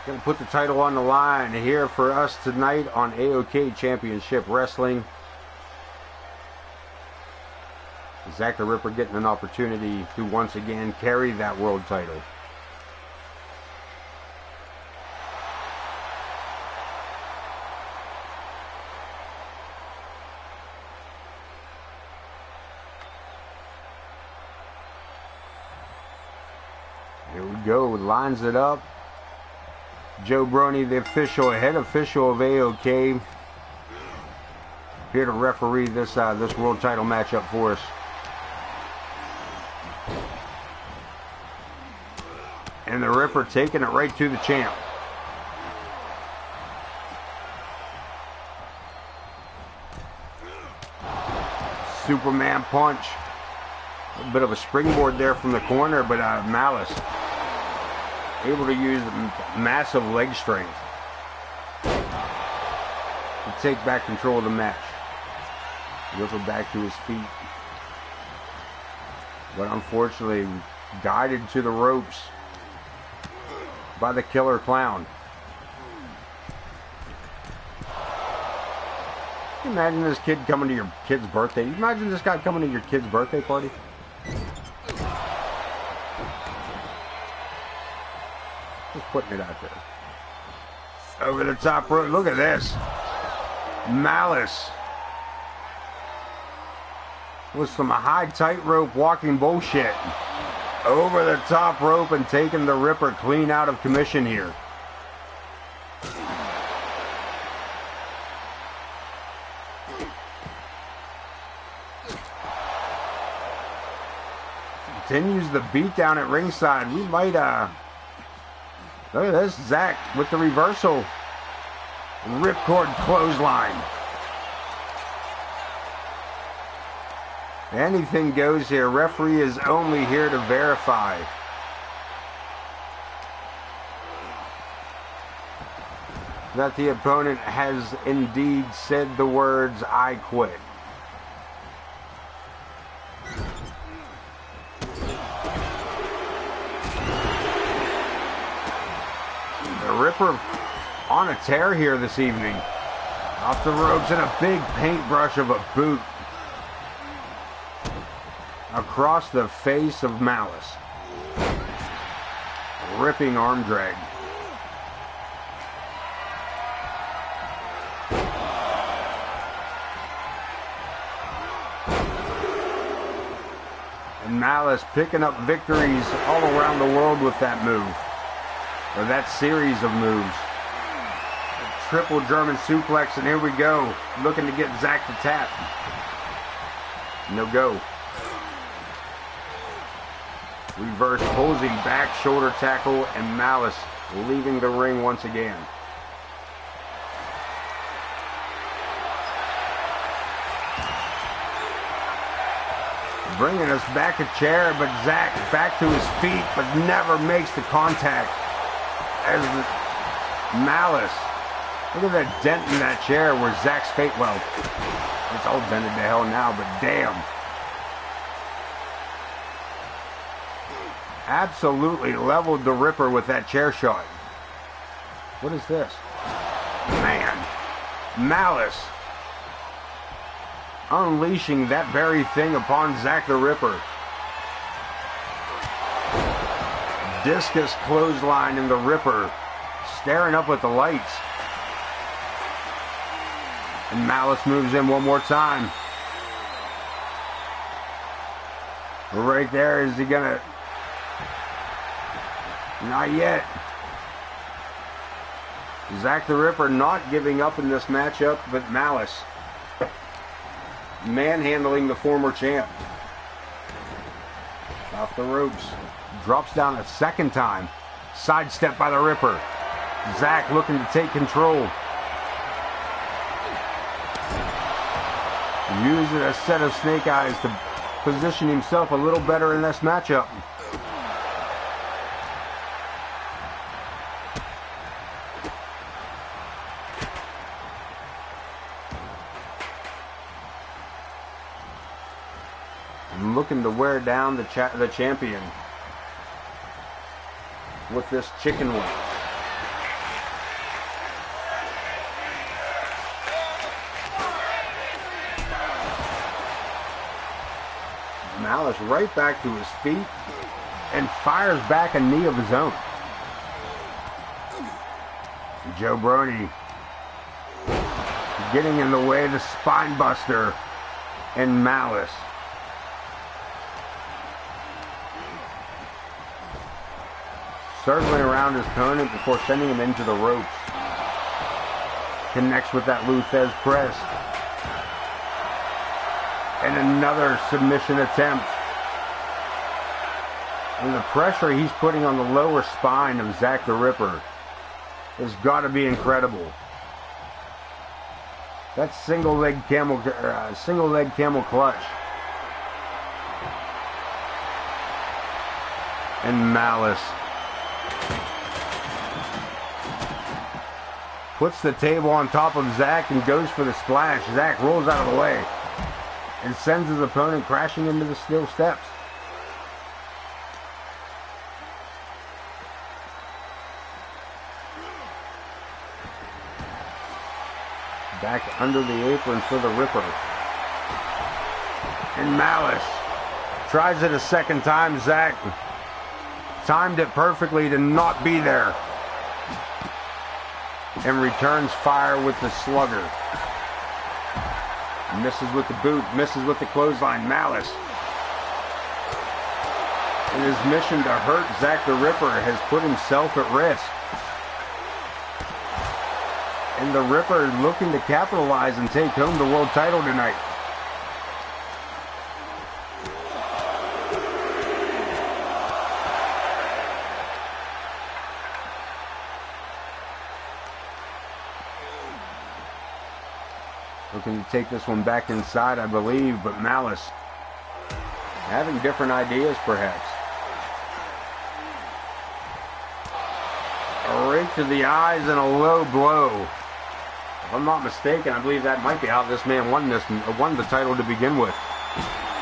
Gonna put the title on the line here for us tonight on AoK Championship Wrestling. Zack the Ripper getting an opportunity to once again carry that world title. Here we go, lines it up. Joe Brony, the official, head official of AoK, here to referee this world title matchup for us. And the Ripper taking it right to the champ. Superman punch. A bit of a springboard there from the corner, but Malice able to use massive leg strength to take back control of the match. Ripper back to his feet. But unfortunately, guided to the ropes by the Killer Clown. Can you imagine this kid coming to your kid's birthday? You imagine this guy coming to your kid's birthday party? Just putting it out there. Over the top rope. Look at this. Malice with some high tightrope walking bullshit. Over the top rope and taking the Ripper clean out of commission here. Continues the beatdown at ringside. We might, look at this, Zack with the reversal. Ripcord clothesline. Anything goes here. Referee is only here to verify. That the opponent has indeed said the words, "I quit." The Ripper on a tear here this evening. Off the ropes and a big paintbrush of a boot across the face of Malice. Ripping arm drag. And Malice picking up victories all around the world with that move. Or that series of moves. A triple German suplex, and here we go. Looking to get Zack to tap. No go. Reverse posing back shoulder tackle, and Malice leaving the ring once again. Bringing us back a chair, but Zack back to his feet, but never makes the contact. As Malice, look at that dent in that chair where Zack's fate, well, it's all dented to hell now, but damn. Absolutely leveled the Ripper with that chair shot. What is this? Man, Malice unleashing that very thing upon Zack the Ripper. Discus clothesline in the Ripper, staring up at the lights. And Malice moves in one more time. Right there, is he gonna... Not yet. Zack the Ripper not giving up in this matchup, but Malice manhandling the former champ. Off the ropes. Drops down a second time. Sidestep by the Ripper. Zack looking to take control. Using a set of snake eyes to position himself a little better in this matchup. Looking to wear down the champion with this chicken wing. Malice right back to his feet and fires back a knee of his own. Joe Brody getting in the way of the spine buster and Malice. Circling around his opponent before sending him into the ropes. Connects with that Luthez press. And another submission attempt. And the pressure he's putting on the lower spine of Zack the Ripper has got to be incredible. That single leg camel clutch. And Malice puts the table on top of Zack and goes for the splash. Zack rolls out of the way and sends his opponent crashing into the steel steps. Back under the apron for the Ripper. And Malice tries it a second time. Zack timed it perfectly to not be there. And returns fire with the slugger. Misses with the boot, misses with the clothesline. Malice, in his mission to hurt Zack the Ripper, has put himself at risk. And the Ripper looking to capitalize and take home the world title tonight. Looking to take this one back inside, I believe, but Malice having different ideas, perhaps. A rake to the eyes and a low blow. If I'm not mistaken, I believe that might be how this man won the title to begin with.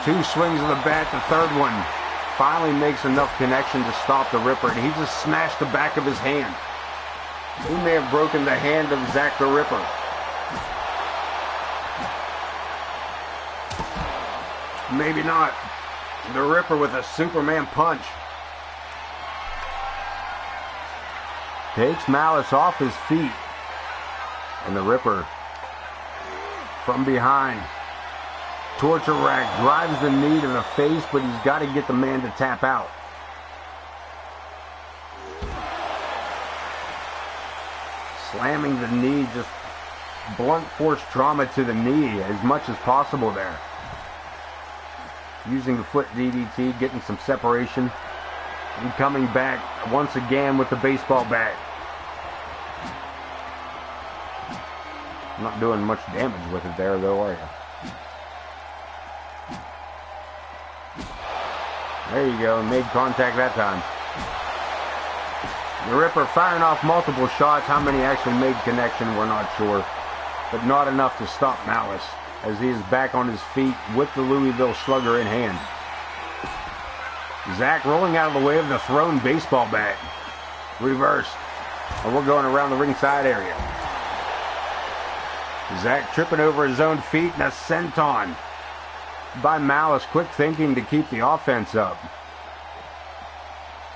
Two swings of the bat, the third one finally makes enough connection to stop the Ripper, and he just smashed the back of his hand. He may have broken the hand of Zack the Ripper. Maybe not. The Ripper with a Superman punch. Takes Malice off his feet. And the Ripper from behind Torture rack drives the knee to the face, but he's got to get the man to tap out. Slamming the knee, just blunt force trauma to the knee as much as possible there. Using the foot DDT, getting some separation, and coming back once again with the baseball bat. Not doing much damage with it there, though, are you? There you go, made contact that time. The Ripper firing off multiple shots. How many actually made connection, we're not sure. But not enough to stop Malice, as he is back on his feet with the Louisville Slugger in hand. Zach rolling out of the way of the thrown baseball bat. Reversed. And we're going around the ringside area. Zach tripping over his own feet and a senton by Malice. Quick thinking to keep the offense up.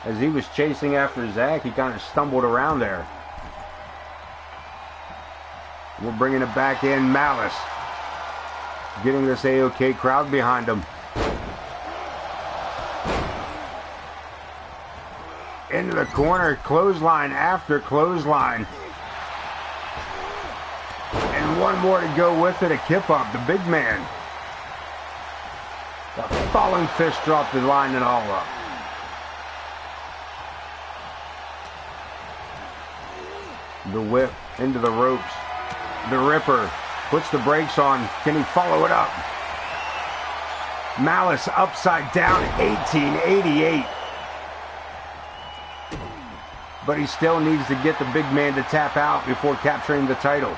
As he was chasing after Zach, he kind of stumbled around there. We're bringing it back in. Malice getting this AoK crowd behind him. Into the corner, clothesline after clothesline. And one more to go with it, a kip up, the big man. The falling fist dropped the line and all up. The whip into the ropes. The Ripper puts the brakes on. Can he follow it up? Malice upside down, 1888. But he still needs to get the big man to tap out before capturing the title.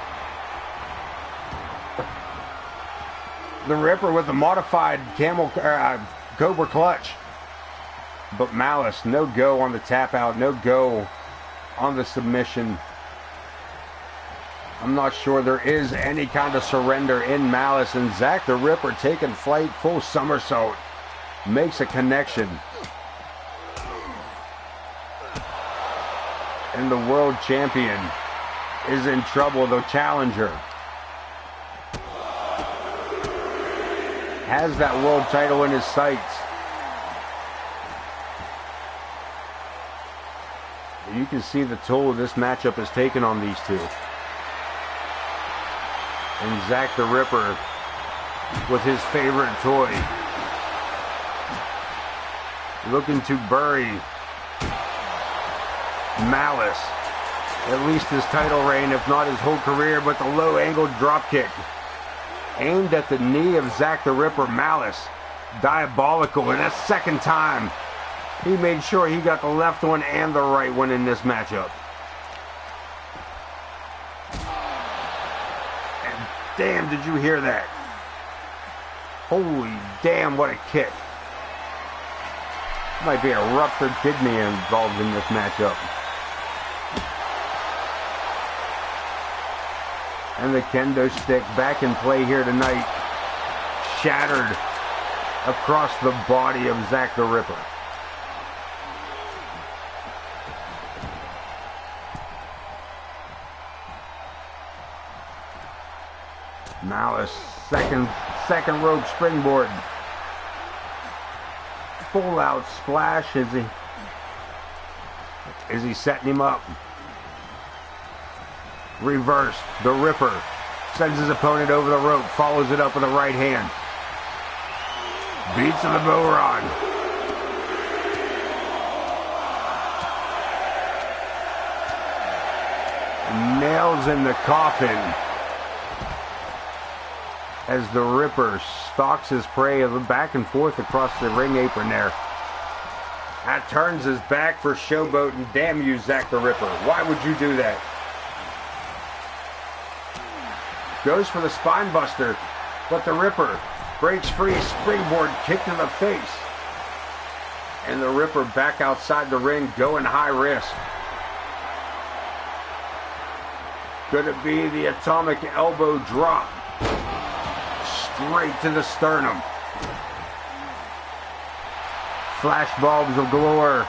The Ripper with the modified Cobra clutch. But Malice, no go on the tap out, no go on the submission. I'm not sure there is any kind of surrender in Malice, and Zach the Ripper taking flight, full somersault, makes a connection. And the world champion is in trouble. The challenger has that world title in his sights. You can see the toll this matchup has taken on these two. And Zach the Ripper with his favorite toy, looking to bury Malice, at least his title reign, if not his whole career. But the low angled dropkick aimed at the knee of Zach the Ripper. Malice, diabolical, and a second time he made sure he got the left one and the right one in this matchup. Damn, did you hear that? Holy damn, what a kick. Might be a ruptured kidney involved in this matchup. And the kendo stick back in play here tonight. Shattered across the body of Zach the Ripper. Malice, second rope springboard. Full out splash as he setting him up. Reverse, the Ripper sends his opponent over the rope, follows it up with a right hand. Beats to the bow rod. Nails in the coffin as the Ripper stalks his prey back and forth across the ring apron there. That turns his back for showboat, and damn you, Zach the Ripper. Why would you do that? Goes for the spine buster, but the Ripper breaks free, springboard kick to the face. And the Ripper back outside the ring, going high risk. Could it be the atomic elbow drop? Straight to the sternum. Flashbulbs of galore.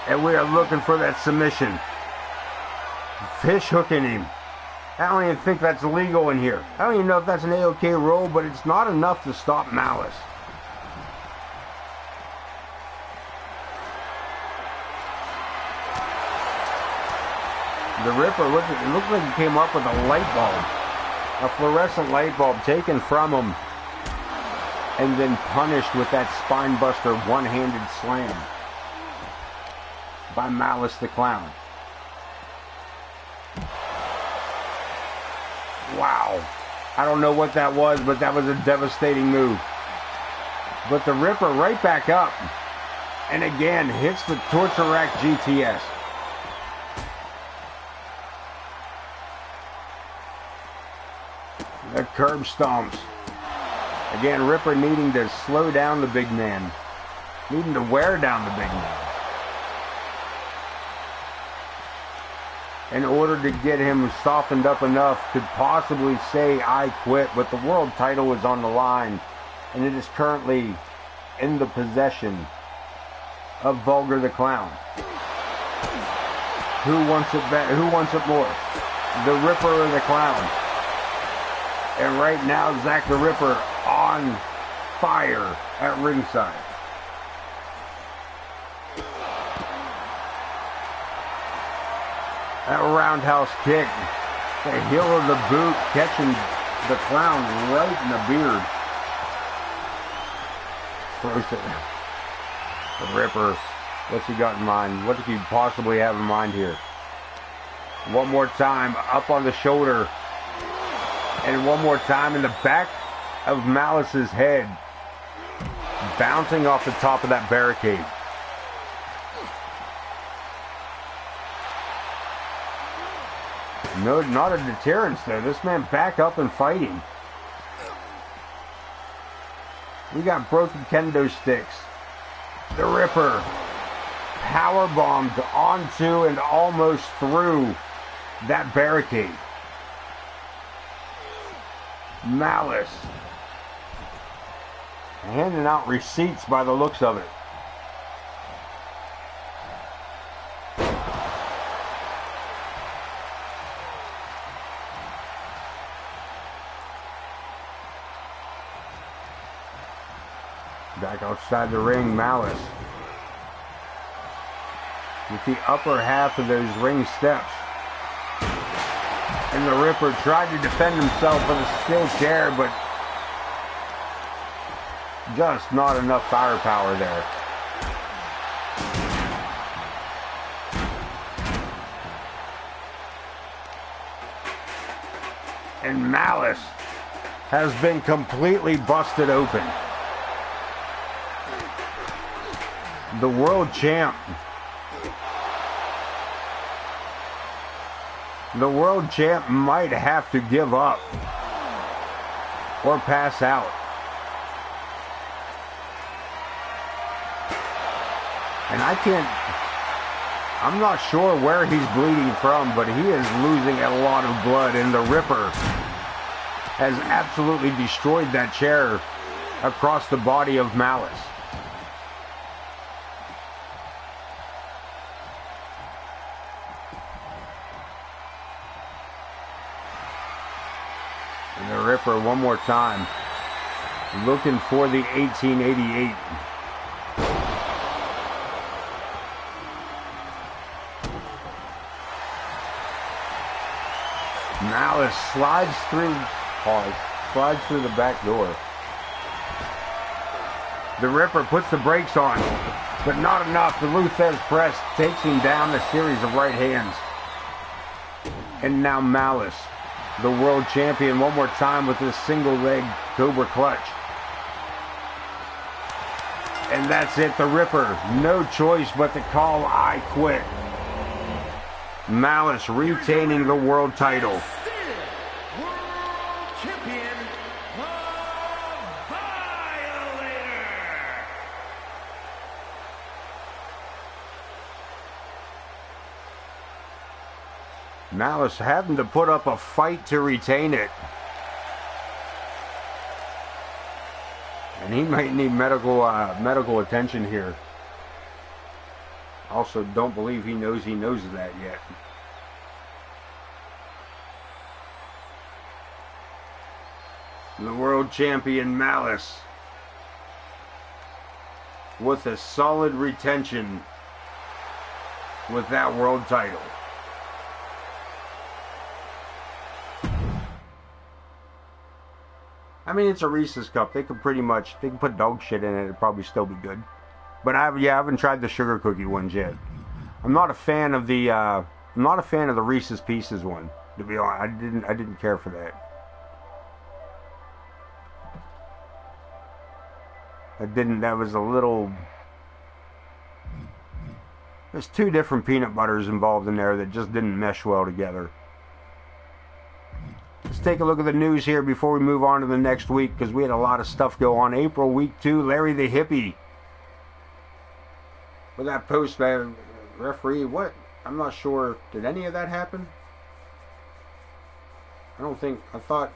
And we are looking for that submission. Fish hooking him. I don't even think that's legal in here. I don't even know if that's an AoK roll, but it's not enough to stop Malice. The Ripper, it looked like he came up with a light bulb. A fluorescent light bulb taken from him and then punished with that spinebuster one-handed slam by Malice the Clown. Wow. I don't know what that was, but that was a devastating move. But the Ripper right back up and again hits the Torture Rack GTS. The curb stomps. Again, Ripper needing to slow down the big man. Needing to wear down the big man. In order to get him softened up enough to possibly say, I quit. But the world title is on the line. And it is currently in the possession of Vulgar the Clown. Who wants it better? Who wants it more? The Ripper or the Clown? And right now, Zack the Ripper on fire at ringside. That roundhouse kick, the heel of the boot catching the Clown right in the beard. Throws it. The Ripper, what's he got in mind? What does he possibly have in mind here? One more time, up on the shoulder. And one more time in the back of Malice's head. Bouncing off the top of that barricade. No, not a deterrence there. This man back up and fighting. We got broken kendo sticks. The Ripper powerbombed onto and almost through that barricade. Malice handing out receipts by the looks of it. Back outside the ring, Malice with the upper half of those ring steps. And the Ripper tried to defend himself with a steel chair, but just not enough firepower there. And Malice has been completely busted open. The world champ. The world champ might have to give up or pass out. And I'm not sure where he's bleeding from, but he is losing a lot of blood, and the Ripper has absolutely destroyed that chair across the body of Malice. And the Ripper one more time, looking for the 1888. Malice slides through the back door. The Ripper puts the brakes on, but not enough. The Luthez press takes him down a series of right hands. And now Malice, the world champion, one more time with this single leg Cobra clutch. And that's it, the Ripper. No choice but to call I quit. Malice retaining the world title. Malice having to put up a fight to retain it. And he might need medical attention here. Also, don't believe he knows that yet. The world champion Malice with a solid retention with that world title. I mean, it's a Reese's cup. They can put dog shit in it. It'd probably still be good. But I haven't tried the sugar cookie ones yet. I'm not a fan of the Reese's Pieces one. To be honest, I didn't care for that. That was a little... There's two different peanut butters involved in there that just didn't mesh well together. Let's take a look at the news here before we move on to the next week, because we had a lot of stuff go on. April, week 2, Larry the Hippie. With that post, man, referee, what? I'm not sure. Did any of that happen? I thought...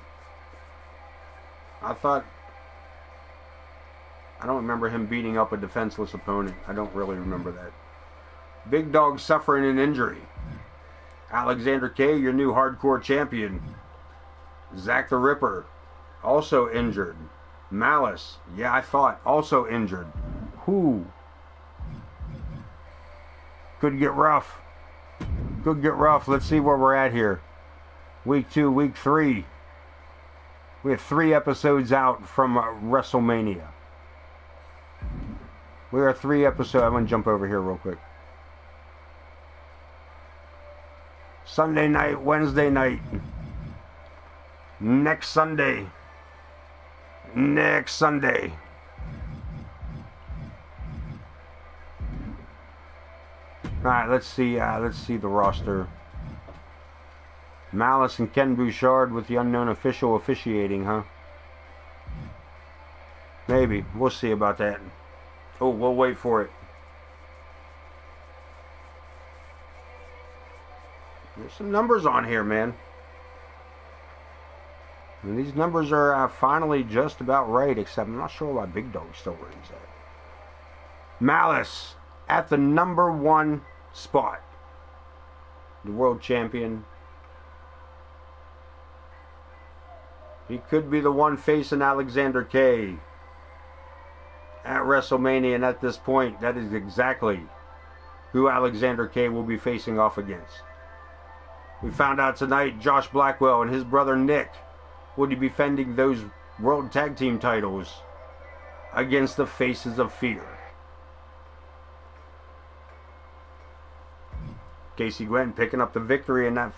I don't remember him beating up a defenseless opponent. I don't really remember that. Big Dog suffering an injury. Alexander K., your new hardcore champion. Zack the Ripper, also injured. Malice, also injured. Who? Could get rough. Let's see where we're at here. Week 2, week 3. We have 3 episodes out from WrestleMania. We are 3 episodes. I'm going to jump over here real quick. Sunday night, Wednesday night. Next Sunday. Alright, let's see the roster. Malice and Ken Bouchard with the unknown official officiating, huh? Maybe. We'll see about that. Oh, we'll wait for it. There's some numbers on here, man. And these numbers are finally just about right, except I'm not sure why Big Dog still runs that. Malice at the number 1 spot. The world champion. He could be the one facing Alexander K. at WrestleMania, and at this point, that is exactly who Alexander K. will be facing off against. We found out tonight Josh Blackwell and his brother Nick will be defending those World Tag Team titles against the Faces of Fear. Casey Gwen picking up the victory in that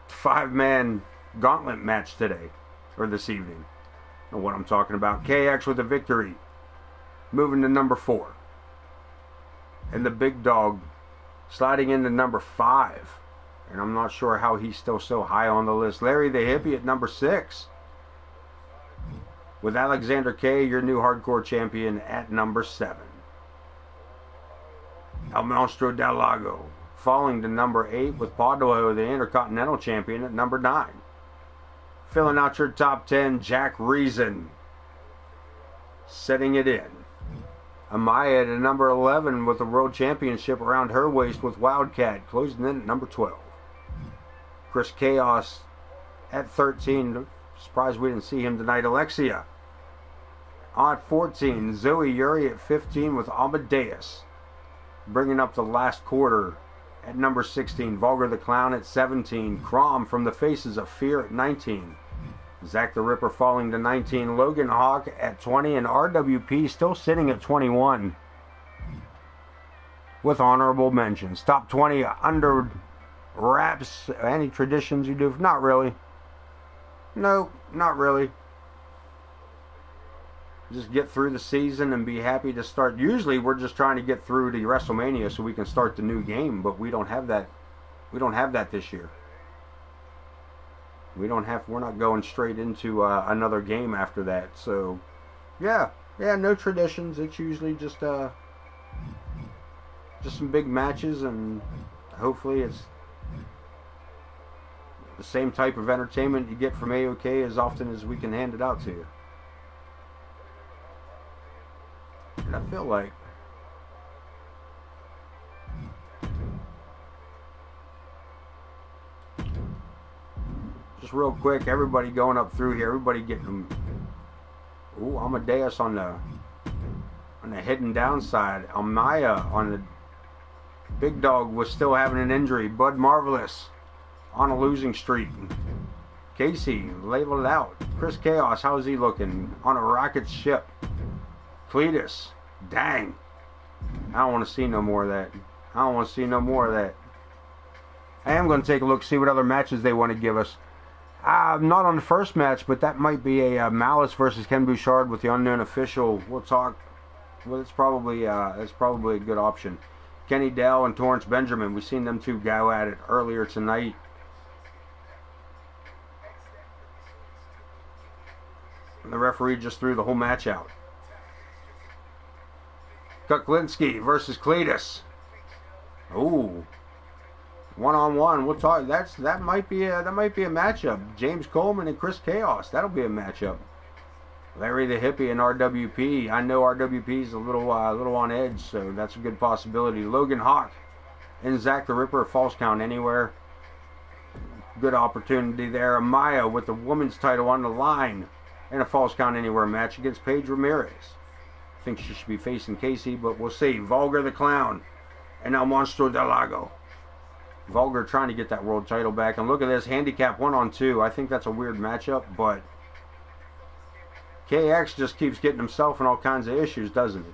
5-man Gauntlet match today, or this evening. Know what I'm talking about. KX with the victory, moving to number 4. And the Big Dog sliding into number 5. And I'm not sure how he's still so high on the list. Larry the Hippie at number 6. With Alexander K., your new hardcore champion, at number 7. El Monstro del Lago falling to number 8 with Padua, the Intercontinental Champion, at number 9. Filling out your top 10, Jack Reason setting it in. Amaya at number 11 with the World Championship around her waist with Wildcat, closing in at number 12. Chris Chaos at 13. Surprised we didn't see him tonight. Alexia at 14. Zoe Yuri at 15 with Amadeus. Bringing up the last quarter at number 16. Vulgar the Clown at 17. Crom from the Faces of Fear at 19. Zack the Ripper falling to 19. Logan Hawk at 20. And RWP still sitting at 21. With honorable mentions. Top 20 under wraps. Any traditions you do? Not really. No, not really. Just get through the season and be happy to start. Usually we're just trying to get through to WrestleMania so we can start the new game, but we don't have that. We don't have that this year. We're not going straight into another game after that. So, yeah, no traditions. It's usually just some big matches, and hopefully it's the same type of entertainment you get from AoK as often as we can hand it out to you. And I feel like Just real quick, everybody going up through here. Everybody getting them. Ooh, Amadeus on the hidden downside. Amaya on the big dog was still having an injury. Bud Marvelous on a losing streak. Casey labeled out. Chris Chaos, how's he looking? On a rocket ship. Cletus, dang. I don't want to see no more of that. I don't want to see no more of that. I am going to take a look, see what other matches they want to give us. Not on the first match, but that might be a Malice versus Ken Bouchard with the unknown official. We'll talk. Well, it's probably a good option. Kenny Dell and Torrance Benjamin. We've seen them two go at it earlier tonight. And the referee just threw the whole match out. Kuklinski versus Cletus. Ooh. One-on-one. We'll talk. That might be a matchup. James Coleman and Chris Chaos. That'll be a matchup. Larry the Hippie and RWP. I know RWP's a little on edge, so that's a good possibility. Logan Hawk and Zach the Ripper. False count anywhere. Good opportunity there. Amaya with the women's title on the line and a false count anywhere match against Paige Ramirez. I think she should be facing Casey, but we'll see. Vulgar the Clown and El Monstro del Lago. Vulgar trying to get that world title back. And look at this, handicap 1-on-2. I think that's a weird matchup, but KX just keeps getting himself in all kinds of issues, doesn't he?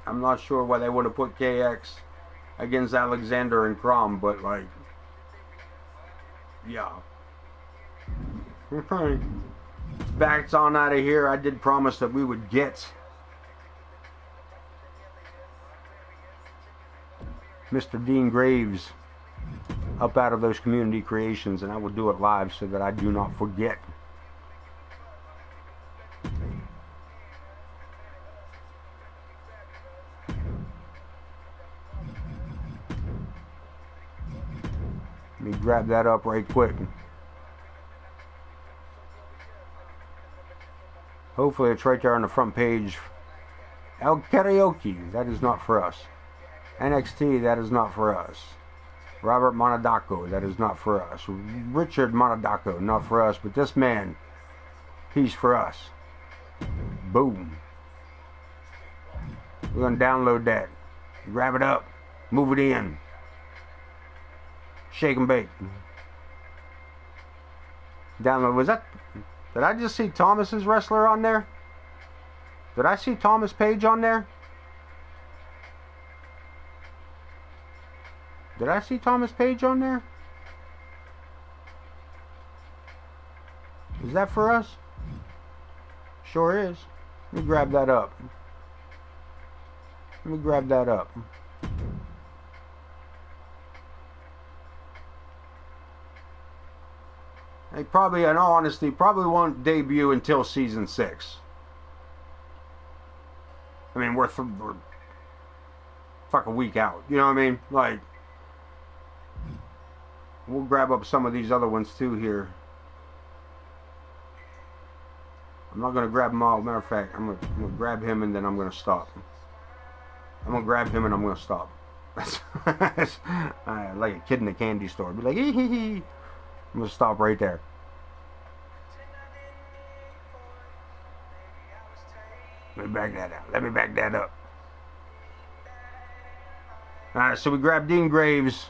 I'm not sure why they would have put KX against Alexander and Crom, but like, yeah. Okay. Backed on out of here. I did promise that we would get Mr. Dean Graves up out of those community creations, and I will do it live so that I do not forget. Let me grab that up right quick. Hopefully it's right there on the front page. El Karaoke, that is not for us. NXT, that is not for us. Robert Monadaco, that is not for us. Richard Monadaco, not for us. But this man, he's for us. Boom. We're going to download that. Grab it up. Move it in. Shake and bake. Download. Was that... Did I just see Thomas's wrestler on there? Did I see Thomas Page on there? Did I see Thomas Page on there? Is that for us? Sure is. Let me grab that up. Let me grab that up. They probably, in all honesty, probably won't debut until season 6. I mean, we're fuck a week out. You know what I mean? Like, we'll grab up some of these other ones too here. I'm not going to grab them all. Matter of fact, I'm going to grab him and then I'm going to stop. I'm going to grab him and I'm going to stop. Like a kid in a candy store. Be like, hee hee hee. I'm going to stop right there. Let me back that out. Let me back that up. Alright, so we grab Dean Graves.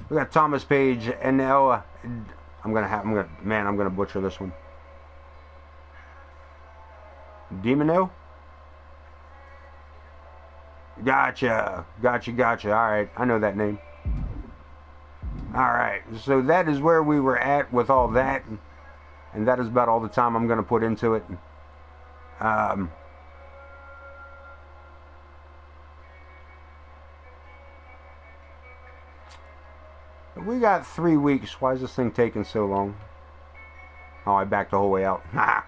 We got Thomas Page and now I'm gonna butcher this one. Demono? Gotcha. Alright, I know that name. Alright, so that is where we were at with all that. And that is about all the time I'm going to put into it. We got 3 weeks. Why is this thing taking so long? Oh, I backed the whole way out. Ha!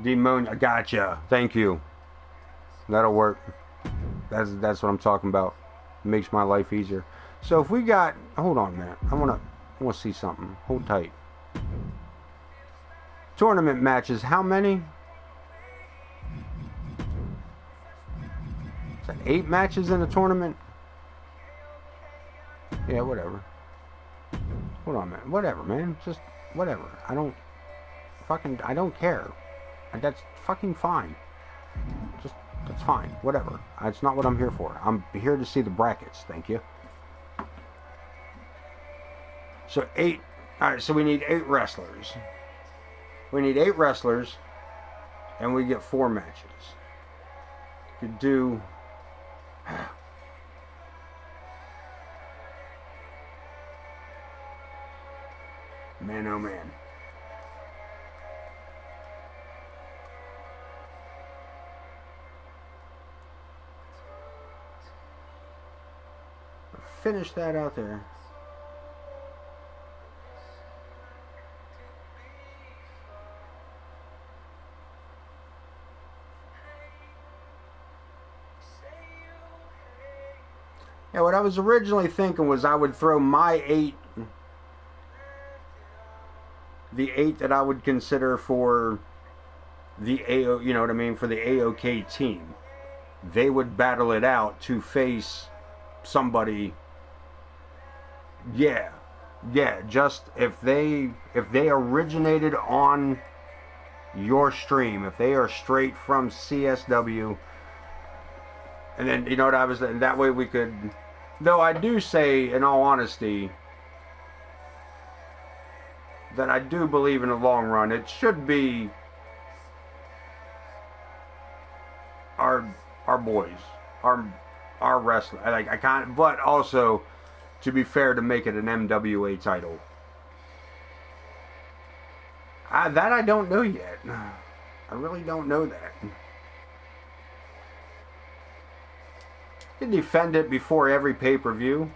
Demon, gotcha. Thank you. That'll work. That's what I'm talking about. It makes my life easier. So if we got, hold on, man. I want to see something. Hold tight. Tournament matches. How many? Is that 8 matches in a tournament? Yeah, whatever. Hold on, man. Whatever, man. Just whatever. I don't care. That's fucking fine. Just, that's fine. Whatever. That's not what I'm here for. I'm here to see the brackets. Thank you. So 8. Alright, so we need 8 wrestlers. We need 8 wrestlers. And we get 4 matches. Could do... Man, oh man. Finish that out there. Yeah, what I was originally thinking was I would throw my 8, the 8 that I would consider for the AO, you know what I mean, for the AoK team. They would battle it out to face somebody. Yeah, just if they originated on your stream, if they are straight from CSW, and then, you know what I was, and that way we could, though I do say, in all honesty, that I do believe in the long run, it should be our boys, our wrestler. Like, I can't, but also, to be fair, to make it an MWA title. That I don't know yet. I really don't know that. We could defend it before every pay-per-view.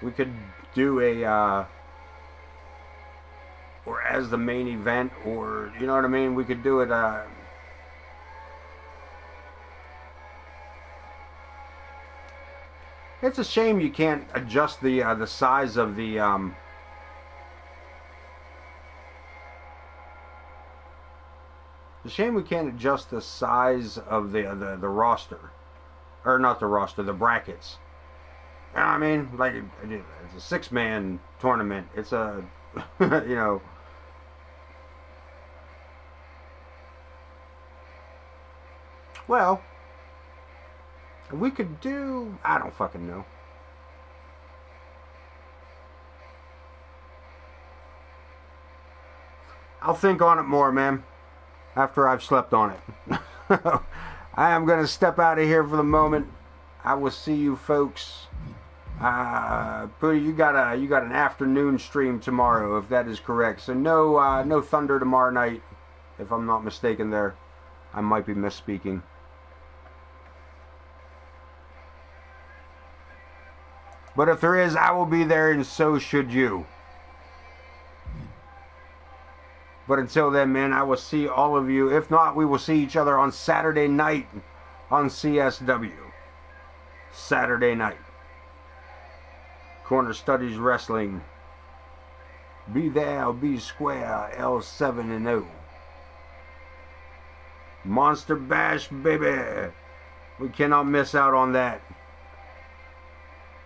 We could do a, or as the main event, or, you know what I mean? We could do it, it's a shame you can't adjust the size of the, it's a shame we can't adjust the size of the roster. Or not the roster, the brackets. You know what I mean? Like, it's a 6-man tournament. It's a, you know. Well, we could do, I don't fucking know. I'll think on it more, man, after I've slept on it. I am going to step out of here for the moment. I will see you folks. Pooty, you got an afternoon stream tomorrow, if that is correct. So no Thunder tomorrow night, if I'm not mistaken there. I might be misspeaking. But if there is, I will be there, and so should you. But until then, man, I will see all of you. If not, we will see each other on Saturday night on CSW. Saturday night. Corner Studies Wrestling. Be there, be square, L7 and O. Monster Bash, baby. We cannot miss out on that.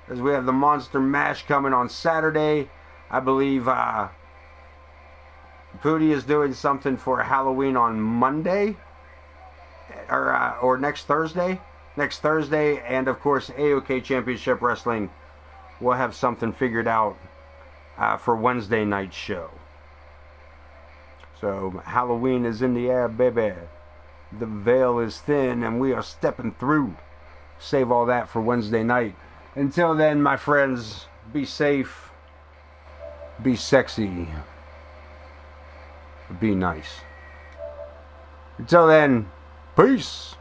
As we have the Monster Mash coming on Saturday. I believe Pooty is doing something for Halloween on Monday. Or next Thursday. Next Thursday. And of course AoK Championship Wrestling will have something figured out for Wednesday night's show. So Halloween is in the air, baby. The veil is thin and we are stepping through. Save all that for Wednesday night. Until then, my friends, be safe, be sexy, be nice. Until then, peace.